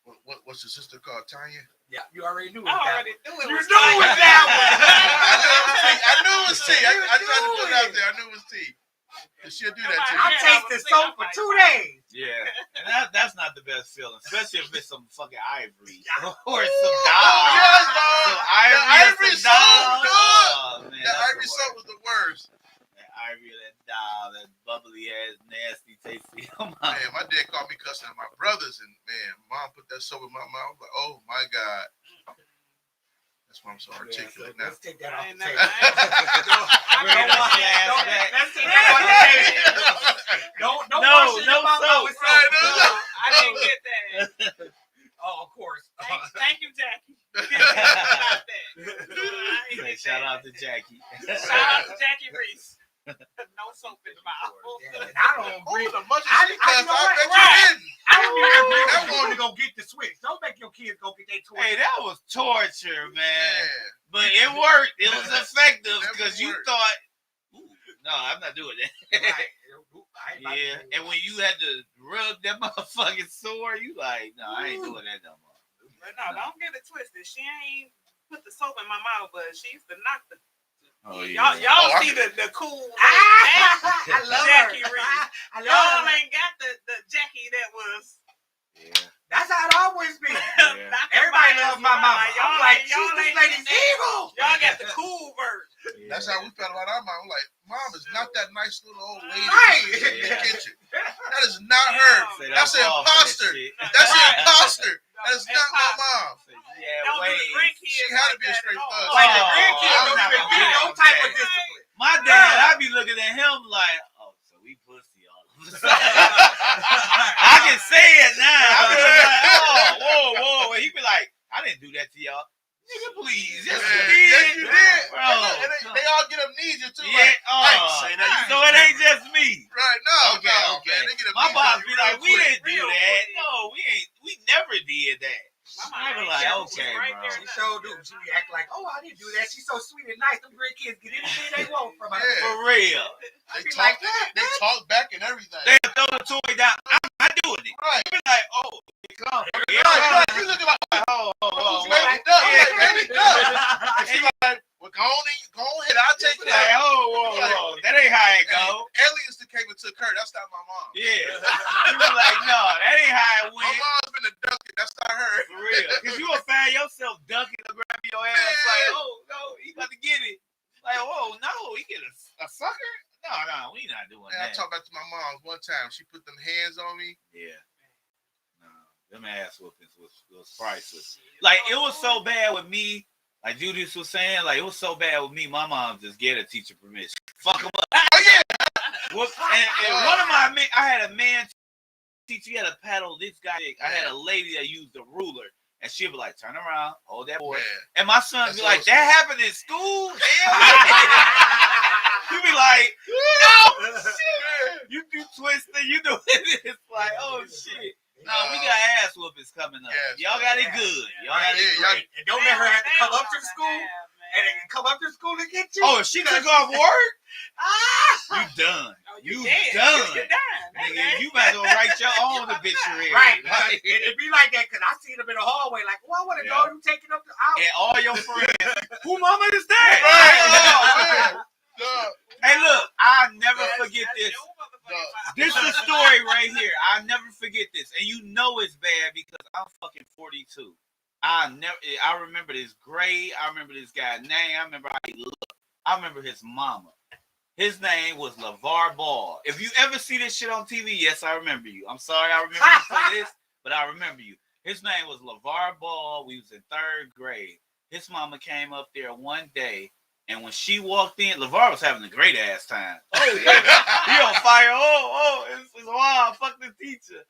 What's your sister called? Tanya? Yeah, you already knew it. I already knew it. You was knew it was that one. I knew it was T. I tried to put it out there. I knew it was T. And she'll do that to I you. tasted soap for 2 days. Yeah, and that's not the best feeling, especially if it's some fucking ivory or some Oh, dog. yes, dog. Some The ivory some soap, dog. good. Oh, man, That that's ivory the soap was the worst. That ivory, that dog, that bubbly ass, nasty, tasty. Man, my dad called me cussing at my brothers, and man, mom put that soap in my mouth. Like, oh my God. That's why I'm so articulate now. Let's take that off I ain't the never- table. Let's take that off the table. Don't wash your mouth out with soap. I didn't get that. Oh, of course. Thank you, Jackie. About that. Say, shout out to Jackie. Shout out to Jackie Reese. No soap in the mouth. And I don't Oh, bring. the much I- as she I- cussed, you know I what? bet you Right. didn't. I don't even bring That that one to go get the switch. Don't make your kids go get their toys. Hey, that was torture, man. Man. But it worked. It was effective That because you worked. thought, ooh, no, I'm not doing that. Right. Yeah, and when you had to rub that motherfucking sore, you like, no, I ain't doing that no more. But no, don't get it twisted. She ain't put the soap in my mouth, but she used to knock the. Oh yeah. Y'all Oh, see the cool. I love Jackie her. Reese. I love Y'all her. ain't got the Jackie that was. Yeah. That's how it always been. Yeah. Everybody loves my mama. Y'all I'm like, y'all this ain't lady's evil. Y'all got the cool version. That's how we felt about our mom. Like, mom is not that nice little old lady Right. in the kitchen. That is not her. Say That's an fall for that imposter. shit. That's an Right. imposter. That is not my mom. Say, yeah, Don't do the wait. grandkids She had to like be a that straight at all. thug. Like the Oh, grandkids I'm don't not even gonna get no get type of that. discipline. My dad, I be looking at him like, oh, so we pussy all of a sudden. I can say it now. I be like, oh, whoa. And he be like, I didn't do that to y'all. Nigga, please. Yes, Yeah, you did. yes, you did. Bro. And they all get amnesia too. Yeah, Like, I ain't oh, say that. so it ain't just me. Right, no, Okay, no, okay. man. They get My amnesia boss be real like, we quick. didn't do Real that. quick. No, we never did that. I be like, okay, bro. She sure do. She be acting like, oh, I didn't do that. She's so sweet and nice. Them great kids get anything they want from her. Yeah. For real. I They be talk, like that. they talk back and everything. They throw the toy down. I'm not doing it. Right. They be like, oh, here it comes. Here it Right. comes. You looking like, Oh, baby duck. I'm like, baby duck. And she like, well, go ahead. I'll take Like, that. whoa. That ain't how it go. Aliens that came and took her. That's not my mom. Yeah. You be like, no, that ain't how it My went. mom's been a ducking. That's not her. For real. Because you will find yourself ducking to grab your ass like, oh, no, he about to get it. Like, whoa, no, he get a sucker? No, we not doing Man, I that. talked about to my mom one time. She put them hands on me. Yeah. No, them ass whoopings was priceless. Like, it was so bad with me. Like Judas was saying, like, it was so bad with me. My mom just gave a teacher permission. Fuck him up. Oh, yeah. And one of my men, I had a man teacher, he had a paddle this guy. I had a lady that used a ruler. And she'd be like, turn around, hold that boy. Man. And my son That's be like, awesome. that happened in school? Hell yeah. You be like, oh, shit. You do twisting, you do it. It's like, oh, shit. No, we got ass whoopings coming up. Yes. Y'all got it good. Y'all got it Yeah, great. And don't let her have to come up to the school and then come up to school to get you. Oh, if she took off work, you done. Oh, You dead. done. You done. Nigga, you might as well write your own obituary. Right. Like, It be like that because I see them in the hallway like, well, I want to Yeah. go. You taking up the out. and all your friends, who mama is that? Right. Oh, man. Hey, look, I'll never forget this. This is the the story right here. I'll never forget this. And you know it's bad because I'm fucking 42. I remember this grade. I remember this guy's name. I remember how he looked. I remember his mama. His name was LeVar Ball. If you ever see this shit on TV, yes, I remember you. I'm sorry I remember you for this, but I remember you. His name was LeVar Ball. We was in 3rd grade. His mama came up there one day, and when she walked in, LeVar was having a great ass time. Oh, yeah. He on fire. It's wild. Fuck the teacher.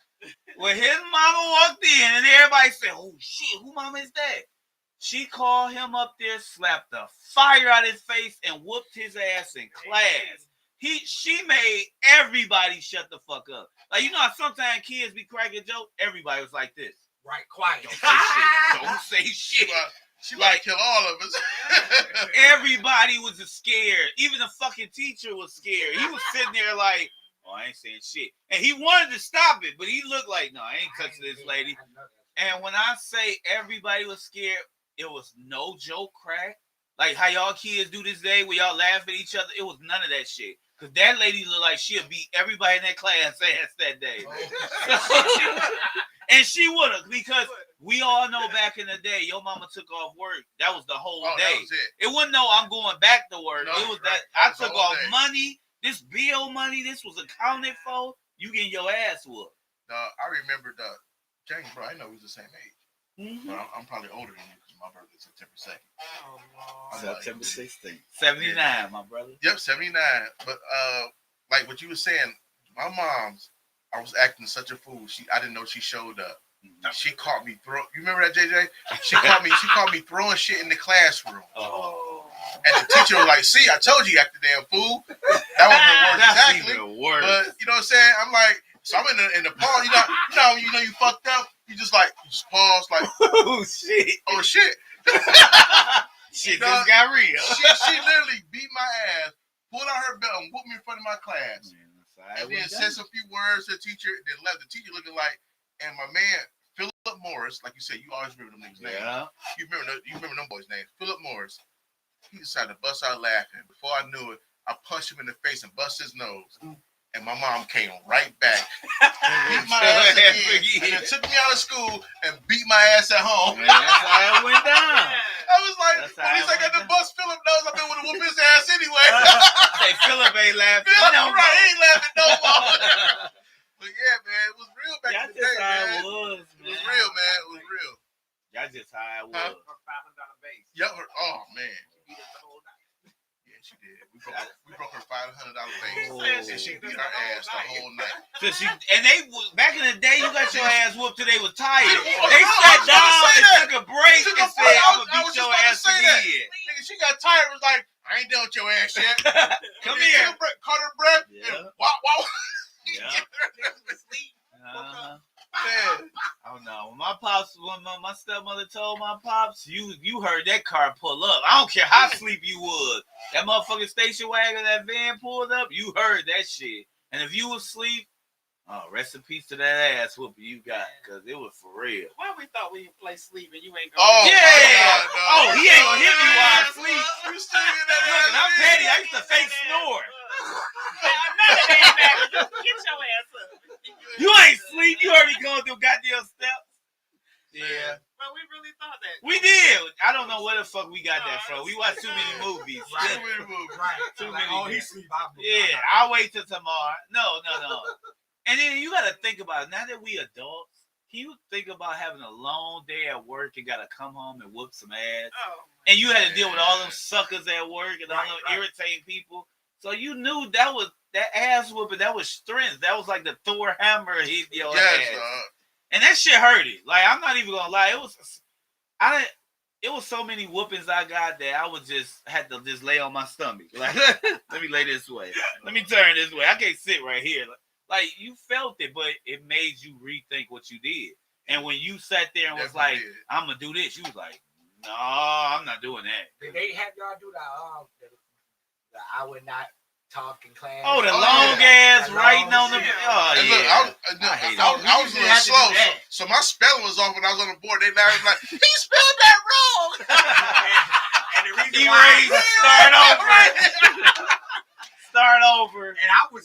When his mama walked in, and everybody said, oh, shit, who mama is that? She called him up there, slapped the fire out of his face, and whooped his ass in class. She made everybody shut the fuck up. Like, you know how sometimes kids be cracking jokes? Everybody was like this. Right, quiet. Don't say shit. Don't say shit. She might kill all of us. Everybody was scared. Even the fucking teacher was scared. He was sitting there like, oh, I ain't saying shit. And he wanted to stop it, but he looked like, no, I ain't touching this lady. And when I say everybody was scared, it was no joke crack. Like how y'all kids do this day where y'all laugh at each other. It was none of that shit. Because that lady looked like she'll beat everybody in that class ass that day. And she would have, because we all know back in the day, your mama took off work. That was the whole day. That was it. It wasn't no, I'm going back to work. No, it was right. that I took off money. This bill money, this was accounted for. You getting your ass whooped. I remember James, bro, I know we was the same age. Mm-hmm. But I'm probably older than you because my birthday is September 2nd. Oh, September 16th. 79, my brother. Yep, 79. But like what you were saying, my mom's, I was acting such a fool. I didn't know she showed up. Mm-hmm. She caught me throwing. You remember that, JJ? She caught me throwing shit in the classroom. Oh. And the teacher was like, "See, I told you, you act the damn fool." That was her word That's exactly. even worse. But you know what I'm saying? I'm like, so I'm in the pause. You know, you fucked up. You just pause, like, oh shit, oh shit. Shit just got real. She literally beat my ass, pulled out her belt, and whooped me in front of my class. And then said some few words to the teacher, then left. The teacher looking like, and my man, Philip Morris, like you said, you always remember them niggas' names. Yeah. You remember them boys' names. Philip Morris. He decided to bust out laughing. Before I knew it, I punched him in the face and bust his nose. And my mom came right back, beat my ass again, and then took me out of school and beat my ass at home. Man, that's how it went down. I was like, at least I got to bust Philip nose. I would have whooped his ass anyway. Say Philip ain't laughing. Philip, right? He ain't laughing no more. But yeah, man, it was real back in the day, That's how man. it was, man. It was real, man. It was real. That's just how it was. $500 base. Yep. Oh man. She beat us the whole night. Yeah, she did. We broke her $500 base, Oh. and she beat our ass the whole night. And they back in the day, you got your ass whooped till they was tired. Oh, They I sat was about to down say and that. took a break Took a and said, break. "I'm I gonna was beat your just about to ass say that. again." Nigga, she got tired. Was like, I ain't done with your ass yet. Come And then here. took a break, caught her breath. Yeah. And wow, wow. Yeah. Man. Oh no! When my stepmother told my pops, you heard that car pull up. I don't care how sleep you was. That motherfucking station wagon, that van pulled up. You heard that shit. And if you was asleep, oh, rest in peace to that ass whooping you got, because it was for real. Why we thought we play sleep and you ain't Oh, gonna Yeah. no. Oh, he ain't gonna hit me while I sleep. You still in that Look, and I'm ass, petty. man. I used to fake snore. None of that matters. Get your ass up. You ain't sleep. You heard me going through goddamn steps. Yeah. But we really thought that. We did. I don't know where the fuck we got that from. We watched too many movies. Too many movies. Right. Too Like, many oh, he days. sleep. Yeah, I'll wait till tomorrow. No. And then you got to think about it. Now that we adults, can you think about having a long day at work and got to come home and whoop some ass? Oh, And you had to deal with all them suckers at work and all them Right. irritating people. So you knew that ass whooping, that was strength. That was like the Thor hammer hitting your Yes, ass. And that shit hurted. Like, I'm not even gonna lie. It was so many whoopings I got that I would had to lay on my stomach. Like, let me lay this way. Let me turn this way. I can't sit right here. Like, you felt it, but it made you rethink what you did. And when you sat there and was Definitely like, did. I'm gonna do this, you was like, no, I'm not doing that. Did they have y'all do the I would not talk in class? Oh, the Oh, long yeah. ass That writing long on the. shit. Oh, And look, yeah. I hate was a it. little slow, We had to do so my spelling was off when I was on the board. They laughed like, he spelled that wrong. And the reason Erase, why, start over. Start over. and I would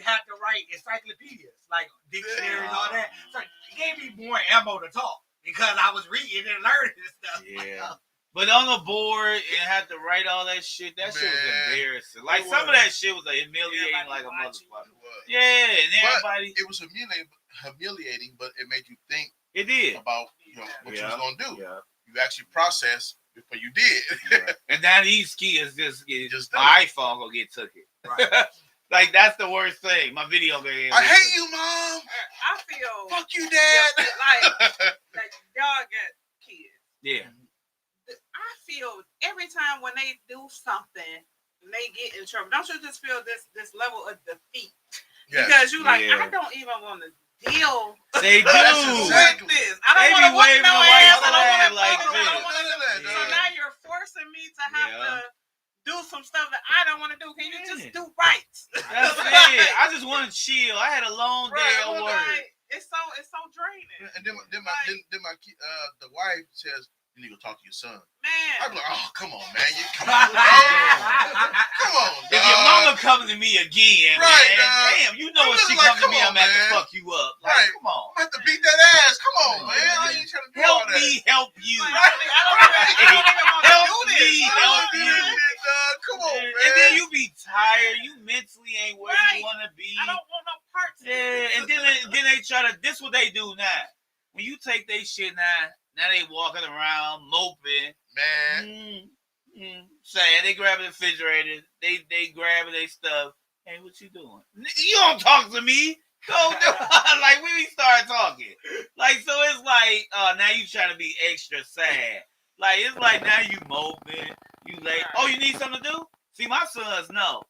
have to write encyclopedias, like dictionaries, all that. So it gave me more ammo to talk because I was reading and learning and stuff. Yeah. But on the board and had to write all that shit, that shit was Man, embarrassing. Like it some of was. that shit was like humiliating Everybody like a watching. motherfucker. It was. Yeah, and But everybody it was humiliating, but it made you think it did. about what you was Yeah. gonna do. Yeah. You actually process before you did. Yeah. And now these kids just get Just my iPhone gonna get took it. Right. Like that's the worst thing. My video game. I hate you, mom. I feel Fuck you, dad. like y'all got kids. Yeah. I feel every time when they do something and they get in trouble, don't you just feel this level of defeat? Yes. Because you like, Yeah. I don't even want to deal They do. Exactly. with this. I They don't be want to whoop waving no the white ass. I don't flag want to like I don't this. want to. Yeah. So now you're forcing me to have Yeah. to do some stuff that I don't want to do. Can you Yeah. just do right? That's it. I just want to chill. I had a long day Right, at work. like, it's so draining. And then my the wife says, you need to go talk to your son. Man. I'm like, oh, come on, man. Come on, dog. Come on, If your dog. mama coming to me again, Right, man, dog. damn, you know I'm when she looking like, come to me, come I'm on, at to man. fuck you up. Like, Right. come on. I have to beat that ass. Come on, Come on, man. I man. ain't trying to do all Help that. me help you. Like, I don't even want to Help do this. me, I don't help wanna do you. this. Come on, man. And then you be tired. You mentally ain't where Right. you want to be. I don't want no parts of it. Yeah, and then they try to. This what they do now. When you take they shit now they walking around moping. Man. Saying they grabbing the refrigerator, they grabbing their stuff. Hey, what you doing? You don't talk to me. Go do like we start talking. Like so, it's like now you trying to be extra sad. Like it's like now you moping. You like, oh, you need something to do? See, my sons no.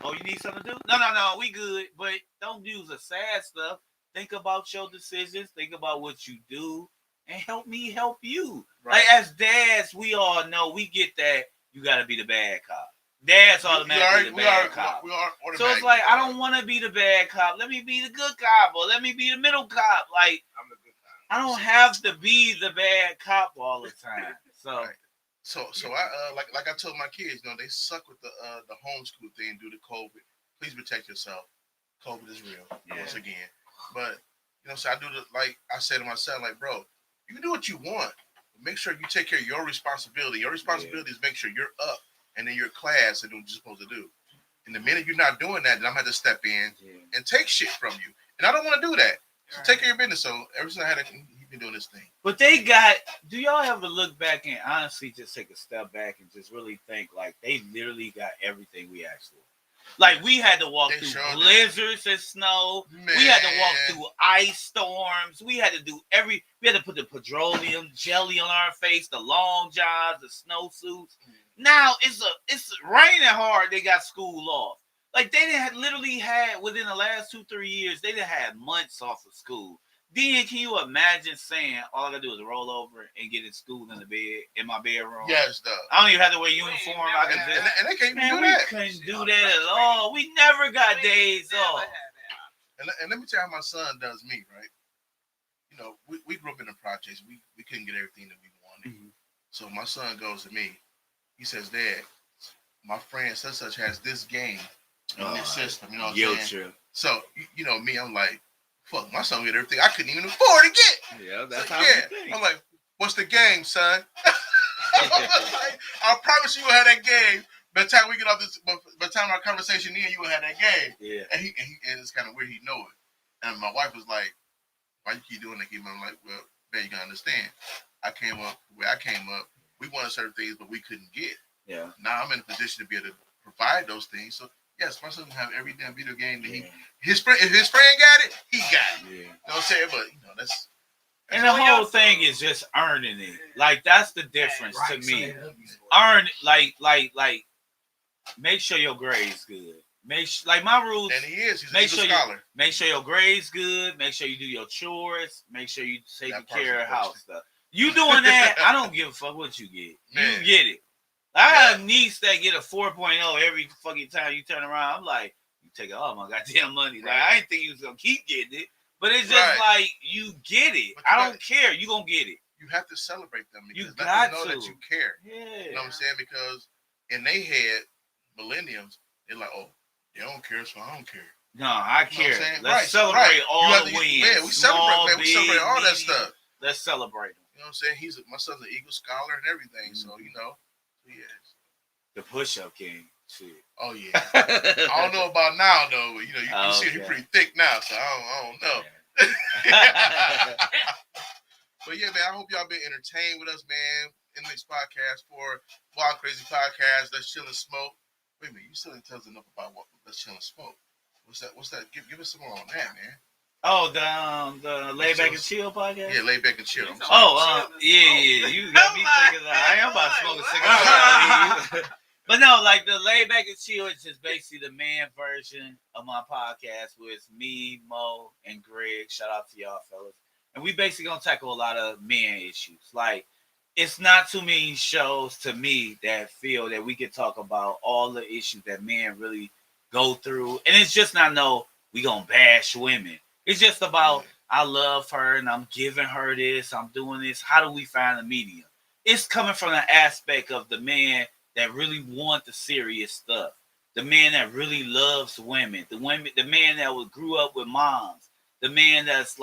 Oh, you need something to do? No, we good. But don't use the sad stuff. Think about your decisions. Think about what you do. And help me help you. Right. Like as dads, we all know we get that you got to be the bad cop. Dad's automatically the bad cop. We are So it's like I don't want to be the bad cop. Let me be the good cop, or let me be the middle cop. Like I'm the good cop. I don't have to be the bad cop all the time. So Right. So I like I told my kids, they suck with the homeschool thing due to COVID. Please protect yourself. COVID is real once again. But so I do like I said to my son, like, bro, you can do what you want. But make sure you take care of your responsibility. Your responsibility is make sure you're up and in your class and do what you're supposed to do. And the minute you're not doing that, then I'm gonna have to step in and take shit from you. And I don't want to do that. So take care of your business. So ever since I had he's been doing this thing. But they got. Do y'all ever look back and honestly just take a step back and just really think like they literally got everything we asked for? Like we had to walk They through sure did. blizzards and snow. Man. We had to walk through ice storms. We had to do we had to put the petroleum jelly on our face, the long johns, the snowsuits. Now it's raining hard. They got school off. Like they didn't literally had within the last 2-3 years, they didn't have months off of school. Then can you imagine saying all I gotta do is roll over and get in school in the bed in my bedroom? Yes, though. I don't even have to wear uniform. I can just And they can't even man, do we that. couldn't do that at all. We never got days off. And let me tell you how my son does me, right? We grew up in the projects. We couldn't get everything that we wanted. Mhm. So my son goes to me. He says, Dad, my friend such has this game in this system. You know what I'm Guilt saying? trip. So, me, I'm like, fuck, my son get everything I couldn't even afford to get. Yeah, that's So, how yeah. we think. I'm like, what's the game, son? I promise you will have that game. By the time we get off this, by the time our conversation ends, you will have that game. Yeah. And it's kind of weird he know it. And my wife was like, why you keep doing that? I'm like, well, man, you gotta understand. I came up where I came up. We wanted certain things, but we couldn't get. Yeah. Now I'm in a position to be able to provide those things. So yes, my son have every damn video game that his friend. If his friend got it, he got it. Yeah. You know what I'm saying? But that's And the whole thing is just earning it. Like that's the difference Right, to me. so Earn like make sure your grades good. Like my rules. and he is. He's Make a sure good scholar. Make sure your grades good. Make sure you do your chores. Make sure you take That care of part's house stuff. You doing that? I don't give a fuck what you get. Man. You get it. I have a niece that get a 4.0 every fucking time you turn around. I'm like, you take all my goddamn money. Like I didn't think you was gonna keep getting it, but it's just like you get it. But you I don't care. You gonna get it. You have to celebrate them because You let got them know to. that you care. Yeah. You know what I'm saying? Because in they head, millenniums, they're like, oh, they don't care, so I don't care. No, I You know what I'm care. saying? Let's Right, celebrate right. all You have the to- wins. Yeah, we Small, celebrate, man. We big, celebrate all that medium. stuff. Let's celebrate them. You know what I'm saying? My son's an Eagle Scholar and everything. So The push-up king. Shit. Oh yeah. I don't know about now though, but you see he's pretty thick now, so I don't know. But yeah, man, I hope y'all been entertained with us, man, in this podcast for Wild Crazy Podcast. Let's chill and smoke. Wait a minute, you still didn't tell us enough about what Let's Chill and Smoke. What's that? Give us some more on that, man. Oh, the Lay Back and Chill podcast? Yeah, Lay Back and Chill. Yeah. You got me thinking that I am about to smoke a cigarette. But no, like the Lay Back and Chill is just basically the man version of my podcast with me, Mo, and Greg. Shout out to y'all fellas. And we basically gonna tackle a lot of men issues. Like, it's not too many shows to me that feel that we can talk about all the issues that men really go through. And it's just not we gonna bash women. It's just about I love her and I'm giving her this, I'm doing this. How do we find a medium? It's coming from the aspect of the man that really want the serious stuff. The man that really loves women. The man that grew up with moms. The man that's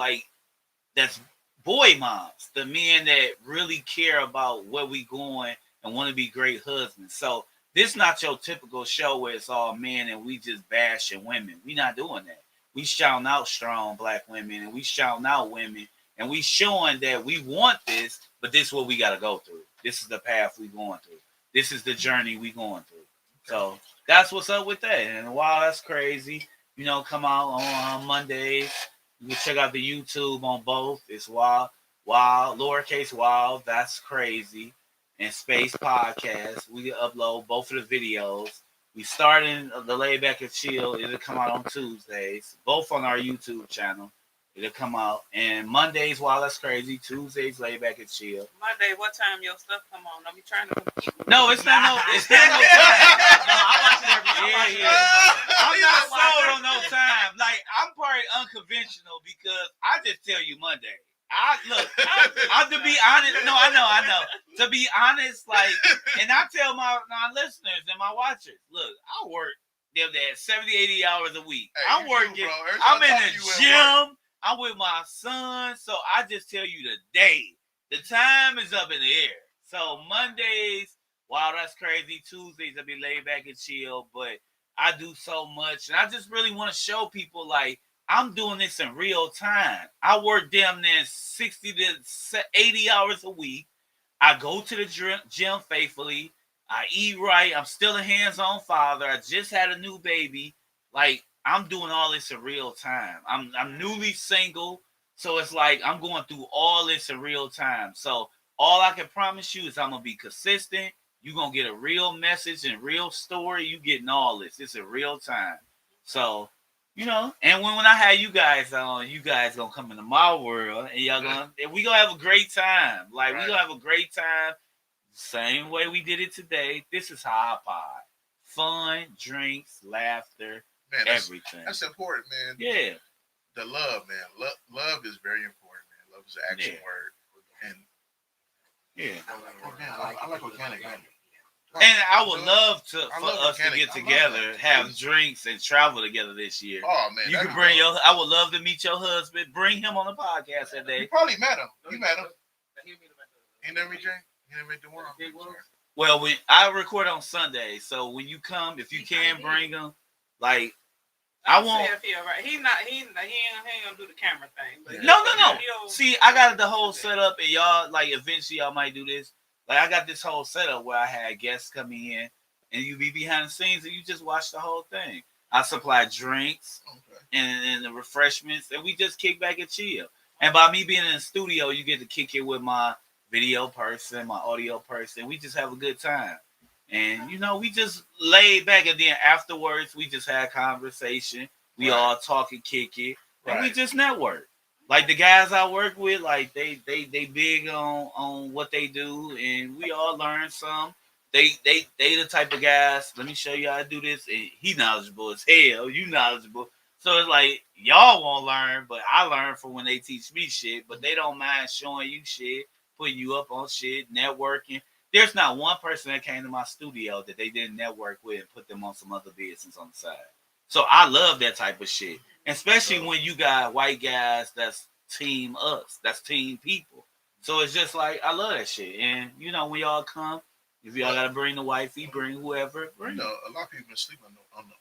boy moms. The men that really care about where we going and want to be great husbands. So this not your typical show where it's all men and we just bashing women. We not doing that. We shouting out strong black women and we shouting out women and we showing that we want this, but this is what we got to go through. This is the path we going through. This is the journey we going through. So that's what's up with that. And while that's crazy, come out on Mondays. You can check out the YouTube on both. It's Wild, lowercase Wild, That's Crazy, and Space Podcast. We upload both of the videos. We starting the Lay Back and Chill. It'll come out on Tuesdays, both on our YouTube channel. It'll come out. And Mondays, Wild, That's Crazy. Tuesdays, Lay Back and Chill. Monday, what time your stuff come on? I'm trying to compete. No, it's not no time. No, I watch it every day. I'm not sold on no time. Like, I'm probably unconventional because I just tell you Monday. I'm to be honest. No, I know. To be honest, and I tell my listeners and my watchers, look, I work them there 70, 80 hours a week. Hey, I'm working. I'm in the gym. I'm with my son. So I just tell you the day. The time is up in the air. So Mondays, wow, that's crazy. Tuesdays, I'll be laid back and chill. But I do so much. And I just really want to show people, I'm doing this in real time. I work damn near 60 to 80 hours a week. I go to the gym faithfully. I eat right. I'm still a hands-on father. I just had a new baby. I'm doing all this in real time. I'm newly single. So it's I'm going through all this in real time. So all I can promise you is I'm going to be consistent. You're going to get a real message and real story. You getting all this. It's in real time. So, and when I have you guys on, you guys going to come into my world and we going to have a great time. We going to have a great time. Same way we did it today. This is Hot Pod. Fun, drinks, laughter, everything. That's important, man. Yeah. The love, man. Love is very important, man. Love is an action word. And I like organic, man. And I would love for us to get together, have drinks, and travel together this year. Oh man, you can bring I would love to meet your husband. Bring him on the podcast that day. You probably met him. You met him. You never meet Jay? You never met the one? Well, I record on Sunday, so when you come, if you can bring him, I won't. He ain't gonna do the camera thing. But no. See, I got the whole setup, and y'all eventually y'all might do this. I got this whole setup where I had guests coming in, and you be behind the scenes, and you just watch the whole thing. I supply drinks and the refreshments, and we just kick back and chill. And by me being in the studio, you get to kick it with my video person, my audio person. We just have a good time. And, we just laid back, and then afterwards, we just had conversation. We all talk and kick it, and we just network. The guys I work with, they big on what they do, and we all learn some. They the type of guys, let me show you how to do this, and he knowledgeable as hell, you knowledgeable. So it's y'all won't learn, but I learn from when they teach me shit, but they don't mind showing you shit, putting you up on shit, networking. There's not one person that came to my studio that they didn't network with and put them on some other business on the side. So I love that type of shit. Especially when you got white guys that's team us, that's team people. So it's just like I love that shit. And you know, when y'all come, if y'all gotta bring the wifey, bring whoever, bring. You know, a lot of people been sleeping on the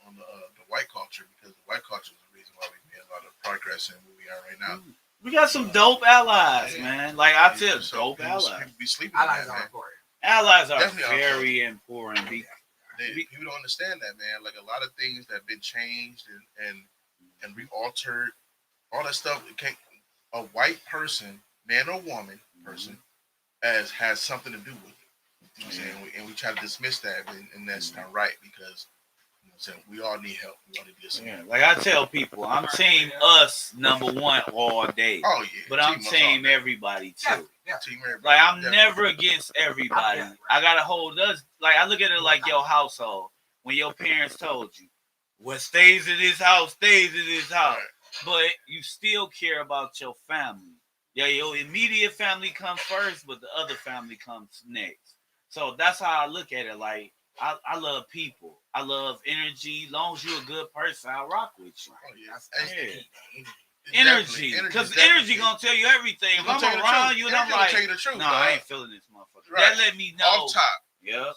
white culture because the white culture is the reason why we made a lot of progress in where we are right now. We got some dope allies, Yeah. man. Like I tell, So dope people allies. be sleeping on Allies that, are man. important. Allies are Definitely very important. People don't understand that, man. Like a lot of things that have been changed and re-altered, all that stuff. It can't, a white person, man or woman, person, has something to do with it. You know what I'm saying? And we try to dismiss that, and that's not right because you know what I'm saying, we all need help. We all need to get Like I tell people, I'm team us #1 all day. Oh yeah, But I'm team everybody too. Yeah. Team everybody. Like I'm never against everybody. I gotta hold us. Like I look at it like your household. When your parents told you, what stays in this house stays in this house. But you still care about your family. Yeah, your immediate family comes first, but the other family comes next. So that's how I look at it. Like I love people. I love energy. As long as you're a good person, I'll rock with you. Oh, yeah. That's the key. Energy, because energy gonna tell you everything. If I'm around you and I'm like, tell you the truth, no, I ain't feeling this motherfucker. Right. That let me know. Off top. Yep.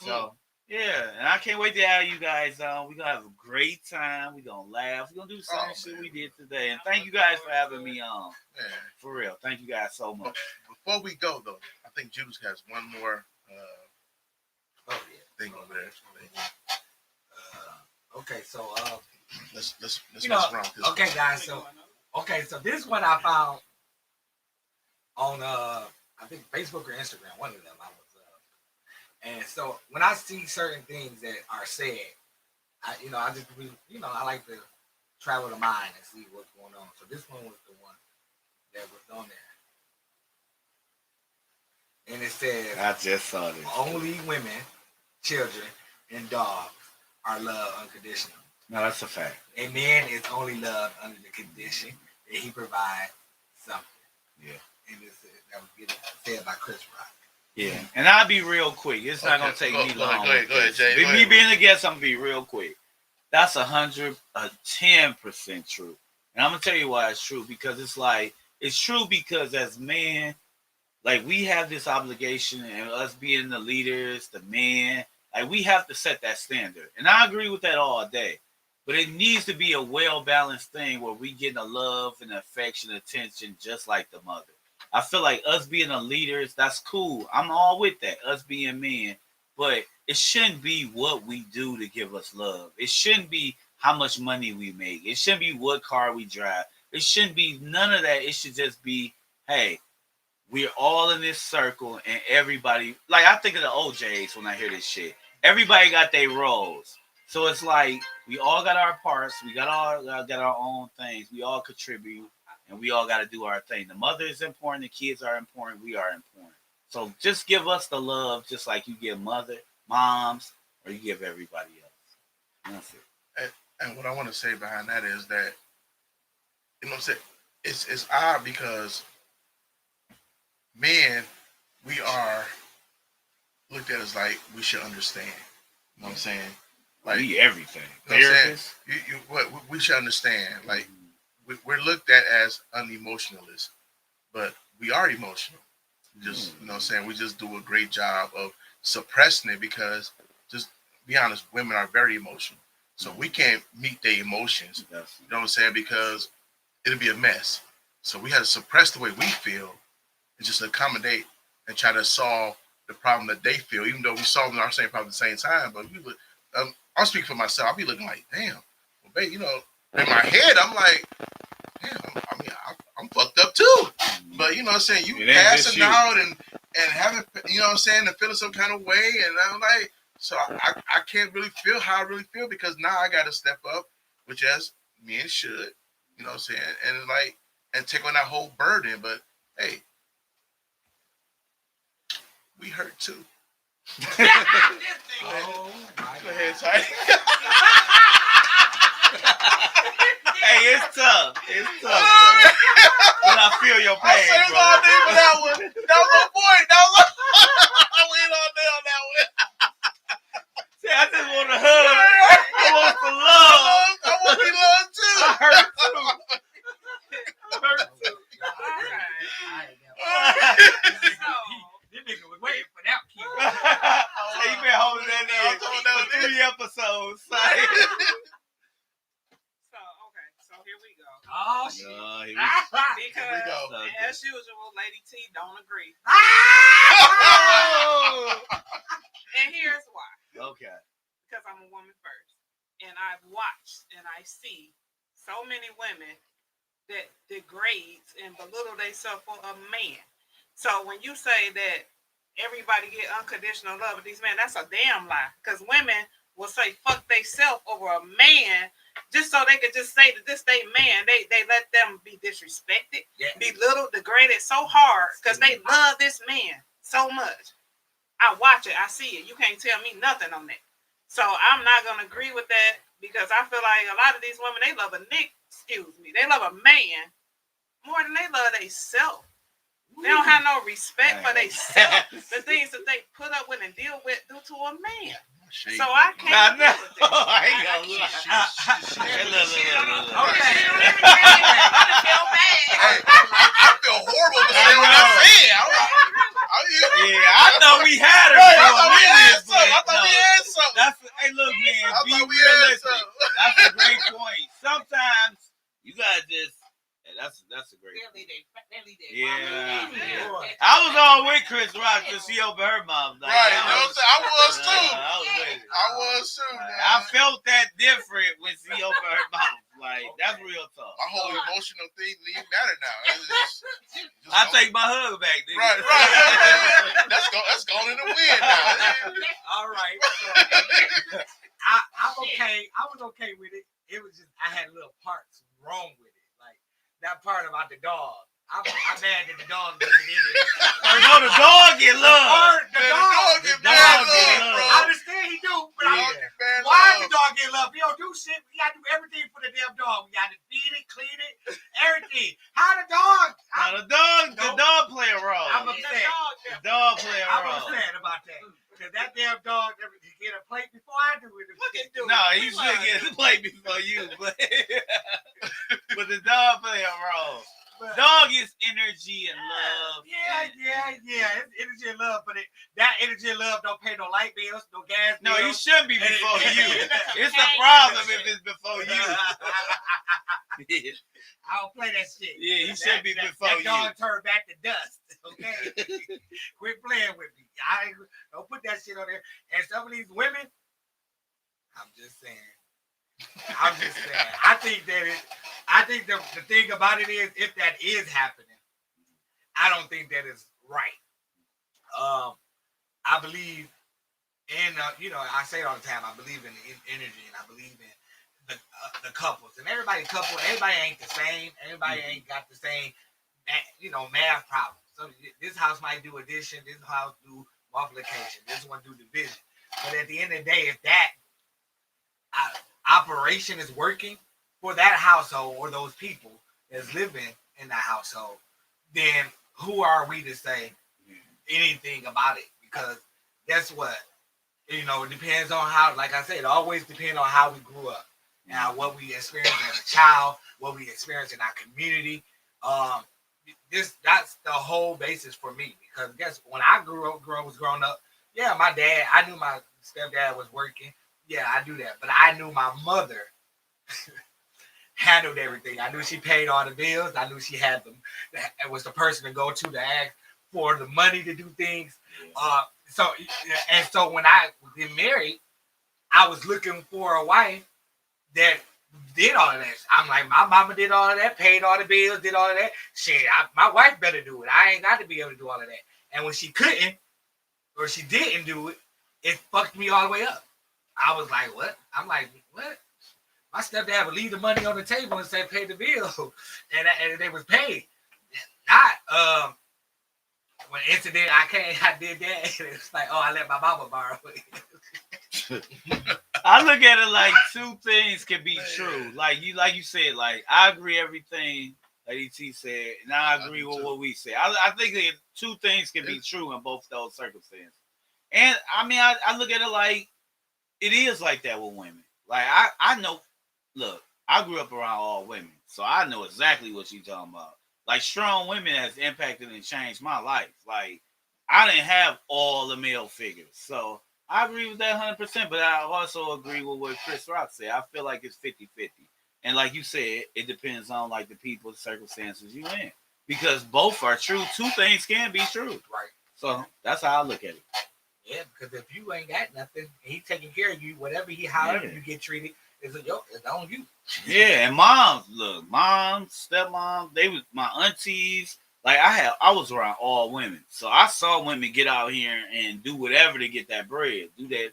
So yeah, and I can't wait to have you guys on. We're gonna have a great time. We're gonna laugh. We're gonna do the same shit we did today. And thank you guys for having me on. Man. For real. Thank you guys so much. Before we go though, I think Judas has one more thing over there. Okay, so let's you mess know, around with this. okay, guys. So this one I found on I think Facebook or Instagram, one of them. And so when I see certain things that are said, I like to travel the mind and see what's going on. So this one was the one that was on there, and it says, I just saw this. only women, children, and dogs are loved unconditionally. No, that's a fact. A man is only loved under the condition that he provides something. Yeah. And that was said by Chris Rock. Yeah. And I'll be real quick. It's not gonna take me long. Go ahead, Jay. With me being a guest, I'm gonna be real quick. That's 110% true. And I'm gonna tell you why it's true. Because it's true because as men, like we have this obligation, and us being the leaders, the men, like we have to set that standard. And I agree with that all day. But it needs to be a well-balanced thing where we get the love and affection, attention, just like the mother. I feel like us being the leaders, that's cool. I'm all with that, us being men. But it shouldn't be what we do to give us love. It shouldn't be how much money we make. It shouldn't be what car we drive. It shouldn't be none of that. It should just be, hey, we're all in this circle and everybody, like I think of the OJs when I hear this shit. Everybody got their roles. So it's like we all got our parts. We got our own things. We all contribute. And we all got to do our thing. The mother is important. The kids are important. We are important. So just give us the love just like you give moms, or you give everybody else. And that's it. And what I want to say behind that is that, you know what I'm saying? It's odd because men, we are looked at as like we should understand. You know what I'm saying? Like everything. You know what I'm saying? We should understand. Like we're looked at as unemotionalists, but we are emotional. Just you know what I'm saying? We just do a great job of suppressing it because, just be honest, women are very emotional. So we can't meet their emotions. You know what I'm saying? Because it'll be a mess. So we have to suppress the way we feel and just accommodate and try to solve the problem that they feel, even though we solving our same problem at the same time. But we look, I'll speak for myself. I'll be looking like, damn, well, babe, you know, in my head, I'm like, damn, I'm fucked up too. But you know what I'm saying? You passing out and having, you know what I'm saying, and feeling some kind of way. And I'm like, so I can't really feel how I really feel because now I got to step up, which as men should, you know what I'm saying? And like, and take on that whole burden. But hey, we hurt too. Go ahead, Ty. Hey, it's tough. But I feel your pain, I saved all day for that one. That was my boy. I went all day on that one. See, I just want to hug. I want the love. I want to be loved too. I hurt too. All right. As usual, Lady T don't agree. And here's why. Okay. Because I'm a woman first. And I've watched and I see so many women that degrades and belittle themselves for a man. So when you say that everybody get unconditional love with these men, that's a damn lie. Because women will say fuck theyself over a man just so they could just say that this they man. They let them be disrespected, belittled, degraded so hard because they love this man so much. I watch it, I see it. You can't tell me nothing on that. So I'm not gonna agree with that because I feel like a lot of these women, they love a they love a man more than they love themselves. They don't have no respect for themselves. The things that they put up with and deal with due to a man. So I can't agree with that. I ain't gonna lie. I feel horrible for saying what I said. I thought we had her. I thought we had something. Hey, look, man. I Be thought we had realistic. something. That's a great point. Sometimes you gotta just. That's a great. Yeah. I was all with Chris Rock because she opened her mouth. Like, right, you know what I'm saying? I was too. I was too, man. I felt that different when she opened her mouth. Like, that's real talk. My whole emotional thing didn't even matter now. It's just I take my hug back, nigga. Right. That's going in the wind now. All right. So, I'm okay. I was okay with it. It was just I had little parts wrong with it. Like that part about the dog. I'm mad that the dog didn't get in there. No, the dog get love. The dog get love. I understand he do, but why the dog get love? He don't do shit. We gotta do everything for the damn dog. We gotta feed it, clean it, everything. How the dog? The dog play a role. I'm upset. The dog play a role. I'm upset about that. Cause that damn dog never get a plate before I do it. No, he should get a plate before you, but the dog play a role. Dog is energy and love. Yeah. It's energy and love, but that energy and love don't pay no light bills, no gas bills. No, he shouldn't be before you. It's a problem if it's before you. I don't play that shit. Yeah, he should be before you. That dog turned back to dust. Okay, quit playing with me. I don't put that shit on there. And some of these women, I'm just saying. I think the thing about it is, if that is happening, I don't think that is right. I believe in, I say it all the time, I believe in energy and I believe in the couples. And everybody ain't the same. Everybody ain't got the same, math problems. So this house might do addition, this house do multiplication, this one do division. But at the end of the day, if that operation is working for that household or those people that's living in that household, then who are we to say anything about it? Because guess what? It depends on how, like I said, it always depends on how we grew up and what we experienced as a child, what we experienced in our community. That's the whole basis for me. Because guess when I was growing up, yeah, my dad, I knew my stepdad was working. Yeah, I do that. But I knew my mother handled everything. I knew she paid all the bills. I knew she had them. It was the person to go to ask for the money to do things. So when I was married, I was looking for a wife that did all of that. I'm like, my mama did all of that, paid all the bills, did all of that. Shit, my wife better do it. I ain't got to be able to do all of that. And when she couldn't, or she didn't do it, it fucked me all the way up. I was like, what? I'm like, what? My stepdad would leave the money on the table and say, pay the bill. And they was paid. Not when incident I did that. It's like, oh, I let my mama borrow it. I look at it like two things can be true. Like you said, like I agree everything that ET said, and I agree with what we said. I think that two things can be true in both those circumstances. And I mean, I look at it like it is like that with women. Like I know, look, I grew up around all women, so I know exactly what you're talking about. Like strong women has impacted and changed my life. Like I didn't have all the male figures, so I agree with that 100%. But I also agree with what Chris Rock said. I feel like it's 50-50. And like you said, it depends on like the people, the circumstances you in. because both are true. Two things can be true. Right. So that's how I look at it. Yeah, because if you ain't got nothing, and he taking care of you, however Yeah. you get treated, it's on you. Yeah, and mom, stepmom, they was my aunties. Like I was around all women, so I saw women get out here and do whatever to get that bread, do their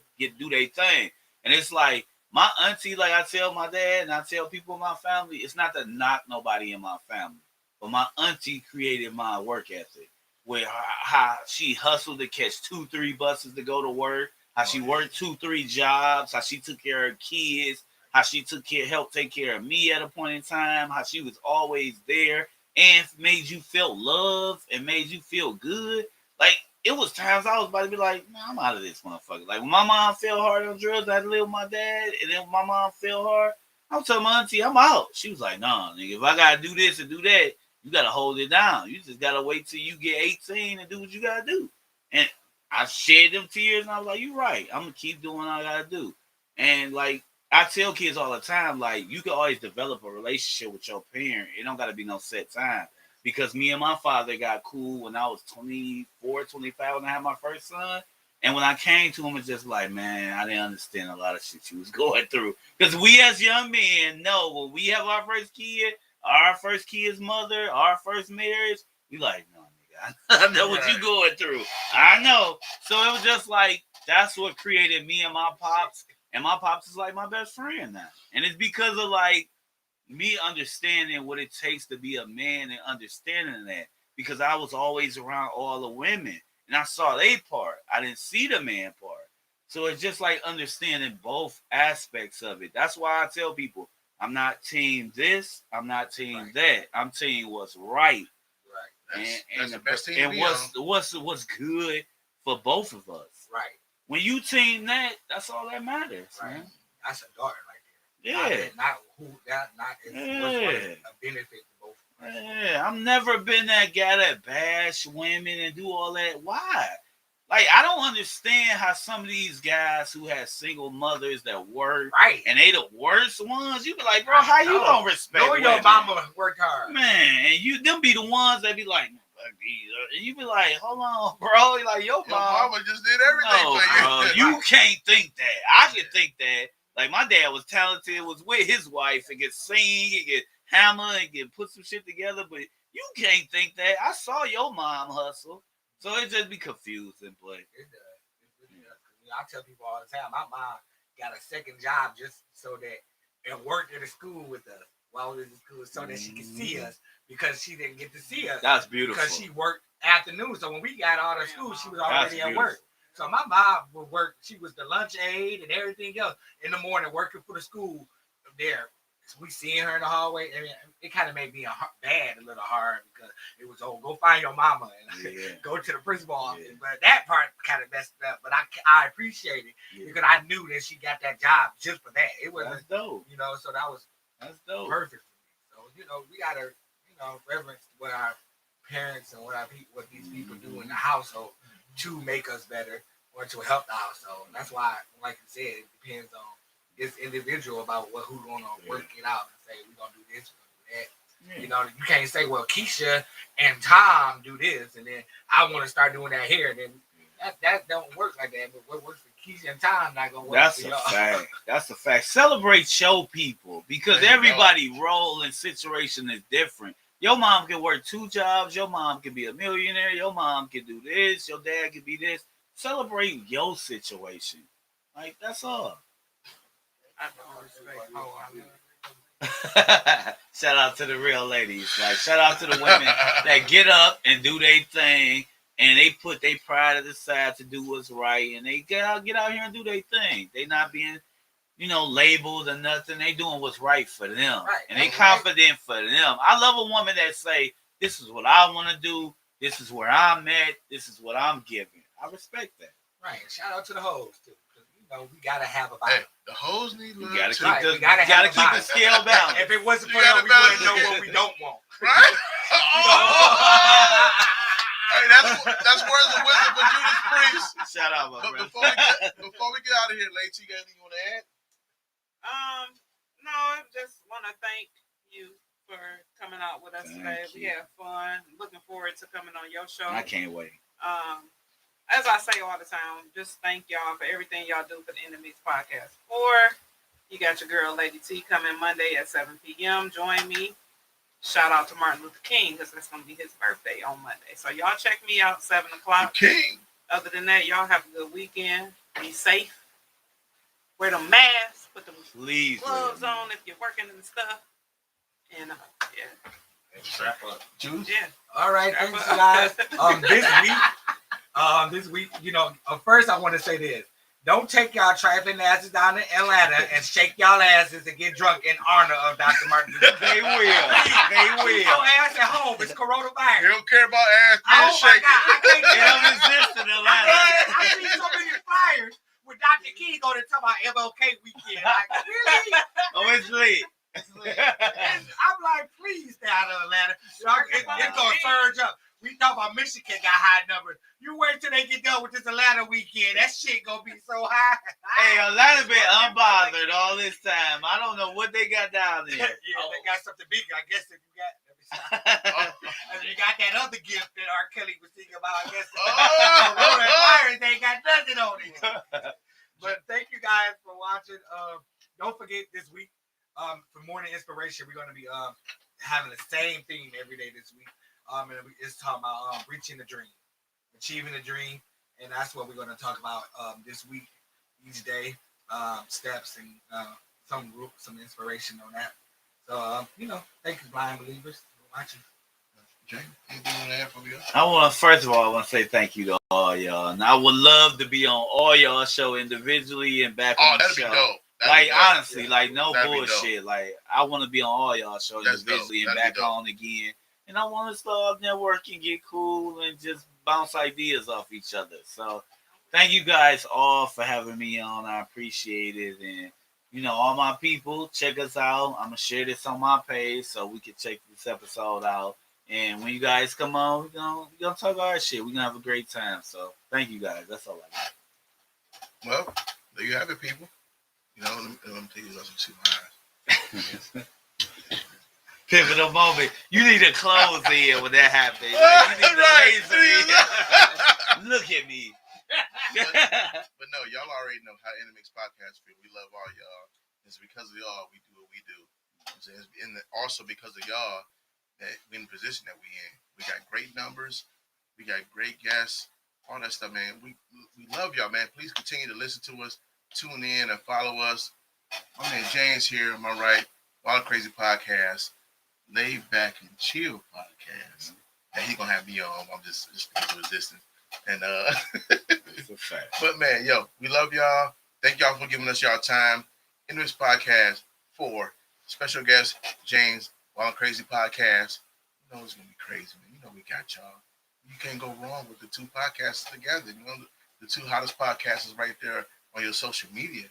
thing, and it's like my auntie. Like I tell my dad and I tell people in my family, it's not to knock nobody in my family, but my auntie created my work ethic, where how she hustled to catch 2-3 buses to go to work, how she worked 2-3 jobs, how she took care of kids, how she helped take care of me at a point in time, how she was always there and made you feel love and made you feel good. Like, it was times I was about to be like, man, I'm out of this motherfucker. Like, when my mom fell hard on drugs, I had to live with my dad, and then when my mom fell hard, I was telling my auntie, I'm out. She was like, nah, nigga, if I gotta do this and do that, you gotta hold it down. You just gotta wait till you get 18 and do what you gotta do. And I shed them tears, and I was like, you're right. I'm gonna keep doing what I gotta do. And, like, I tell kids all the time, like, you can always develop a relationship with your parent. It don't got to be no set time. Because me and my father got cool when I was 24, 25 when I had my first son. And when I came to him, it's just like, man, I didn't understand a lot of shit you was going through. Because we as young men know when we have our first kid's mother, our first marriage, we like, no, nigga, I know what you going through. I know. So it was just like, that's what created me and my pops. And my pops is like my best friend now. And it's because of like me understanding what it takes to be a man and understanding that. Because I was always around all the women. And I saw their part. I didn't see the man part. So it's just like understanding both aspects of it. That's why I tell people, I'm not team this. I'm not team that. I'm team what's right. Right. And that's the best team. And what's good for both of us. Right. When you team that, that's all that matters, right. man. That's a daughter right there. Yeah. What's a benefit to both of us. Yeah. I've never been that guy that bash women and do all that. Why? Like, I don't understand how some of these guys who have single mothers that work, right, and they the worst ones. You be like, bro, how you don't respect women? Your mama worked hard, man, and them be the ones that be like, and you be like, hold on, bro. Like, your mama just did everything for you. You can't think that. I can think that. Like, my dad was talented, was with his wife, and could sing, and could hammer, and could put some shit together, but you can't think that. I saw your mom hustle. So it just be confusing, but it does. I tell people all the time, my mom got a second job just so that, and worked at a school with us while we was in school, so that she could see us, because she didn't get to see us. That's beautiful. Because she worked afternoon, so when we got out of school, she was already at work. So my mom would work. She was the lunch aide and everything else in the morning, working for the school there. So we seeing her in the hallway. I mean, it kind of made me a little hard, because it was, go find your mama and go to the principal office. Yeah. But that part kind of messed up. But I appreciate it, because I knew that she got that job just for that. It was dope. So that's dope. Perfect for me. So we gotta reverence what our parents and what these people do in the household to make us better or to help the household. That's why, like you said, it depends on this individual about who's going to work it out and say, we're going to do this, we're going to do that. You can't say, well, Keisha and Tom do this, and then I want to start doing that here. And then that don't work like that. But what works for Keisha and Tom not going to work for y'all. That's a fact. That's a fact. Celebrate show people, because everybody role and situation is different. Your mom can work 2 jobs. Your mom can be a millionaire. Your mom can do this. Your dad can be this. Celebrate your situation. Like, that's all. Shout out to the real ladies. Like, shout out to the women that get up and do their thing, and they put their pride to the side to do what's right, and they get out here and do their thing. They not being, labeled or nothing. They doing what's right for them, and they confident for them. I love a woman that say, "This is what I want to do. This is where I'm at. This is what I'm giving." I respect that. Right. Shout out to the hoes too. We gotta have a Hey, the hoes need love. You gotta too. keep the scale balanced. If it wasn't for them, we wouldn't know what we don't want. Right? Hey, that's words of wisdom for Judas Priest. Shout out, my brother. Before we get out of here, Lacey, you got anything you want to add? No, I just want to thank you for coming out with us Thank today. you. We had fun. Looking forward to coming on your show. I can't wait. As I say all the time, just thank y'all for everything y'all do for the Enemies Podcast. Or you got your girl Lady T coming Monday at 7 p.m. Join me. Shout out to Martin Luther King because that's going to be his birthday on Monday. So y'all check me out 7 o'clock. King. Other than that, y'all have a good weekend. Be safe. Wear the mask. Put the gloves on if you're working and stuff. And yeah. Strap up. Juice? Yeah. All right, thanks guys. This week, first I want to say this. Don't take y'all trifling asses down to Atlanta and shake y'all asses and get drunk in honor of Dr. Martin Luther King. They will. They Keep your will. ass at home. It's They coronavirus. don't care about ass Oh being my shaken. God, I can't They tell don't exist in Atlanta. I see so many flyers with Dr. King on it talking about MLK weekend. Like, really? Oh, it's lit. And I'm like, please stay out of Atlanta. It's gonna surge up. We talk about Michigan got high numbers. You wait till they get done with this Atlanta weekend. That shit gonna be so high. Hey, Atlanta been unbothered all this time. I don't know what they got down there. Yeah, they got something big. I guess if you got, if you got that other gift that R. Kelly was thinking about, I guess coronavirus ain't got nothing on it. But thank you guys for watching. Don't forget this week, for Morning Inspiration, we're gonna be having the same theme every day this week. And it's talking about reaching the dream, achieving the dream, and that's what we're going to talk about this week, each day, steps and some inspiration on that. So thank you, blind believers, for watching. Jay, anything on that for you? I want to say thank you to all y'all, and I would love to be on all y'all show individually and back on the that'd show. be dope. Like honestly, like no That'd be bullshit. Like I want to be on all y'all show That's individually dope. and That'd back be dope. on again. And I want to start networking, get cool, and just bounce ideas off each other. So, thank you guys all for having me on. I appreciate it. And, all my people, check us out. I'm going to share this on my page so we can check this episode out. And when you guys come on, we're gonna talk our shit. We're going to have a great time. So, thank you guys. That's all I got. Well, there you have it, people. Let me tell you something too high. Pivotal moment. You need to close in when that happens. Like, you need to laser in. Look at me. But no, y'all already know how Enemies Podcast feel. We love all y'all. It's because of y'all we do what we do. And also because of y'all that we're in the position that we in. We got great numbers. We got great guests. All that stuff, man. We love y'all, man. Please continue to listen to us. Tune in and follow us. My man James here on my right. Wild Crazy Podcast. Laid Back and Chill Podcast. And he gonna have me on. I'm just resisting. And It's a fact. but man, we love y'all. Thank y'all for giving us y'all time in this podcast for special guest James, Wild Crazy Podcast. It's gonna be crazy, man. We got y'all. You can't go wrong with the two podcasts together. The two hottest podcasts is right there on your social media: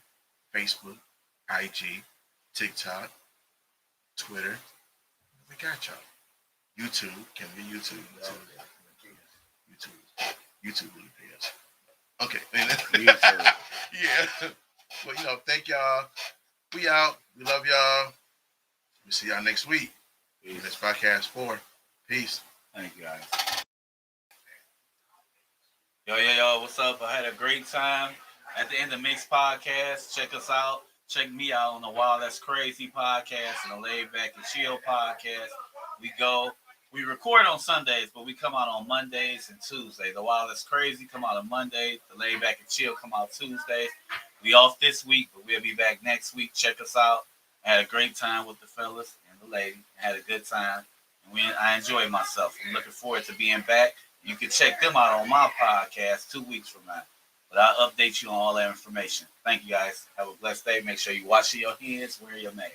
Facebook, IG, TikTok, Twitter. We got y'all. YouTube. Can we YouTube? YouTube really pays. Okay. YouTube. Yeah. Well, thank y'all. We out. We love y'all. We'll see y'all next week. This podcast 4. Peace. Thank you, guys. Yo, what's up? I had a great time at the End of Mix podcast. Check us out. Check me out on the Wild That's Crazy podcast and the Laid Back and Chill podcast. We record on Sundays, but we come out on Mondays and Tuesdays. The Wild That's Crazy come out on Mondays. The Laid Back and Chill come out Tuesdays. We off this week, but we'll be back next week. Check us out. I had a great time with the fellas and the lady. I had a good time. And I enjoyed myself. I'm looking forward to being back. You can check them out on my podcast 2 weeks from now. But I'll update you on all that information. Thank you, guys. Have a blessed day. Make sure you wash your hands, wear your mask.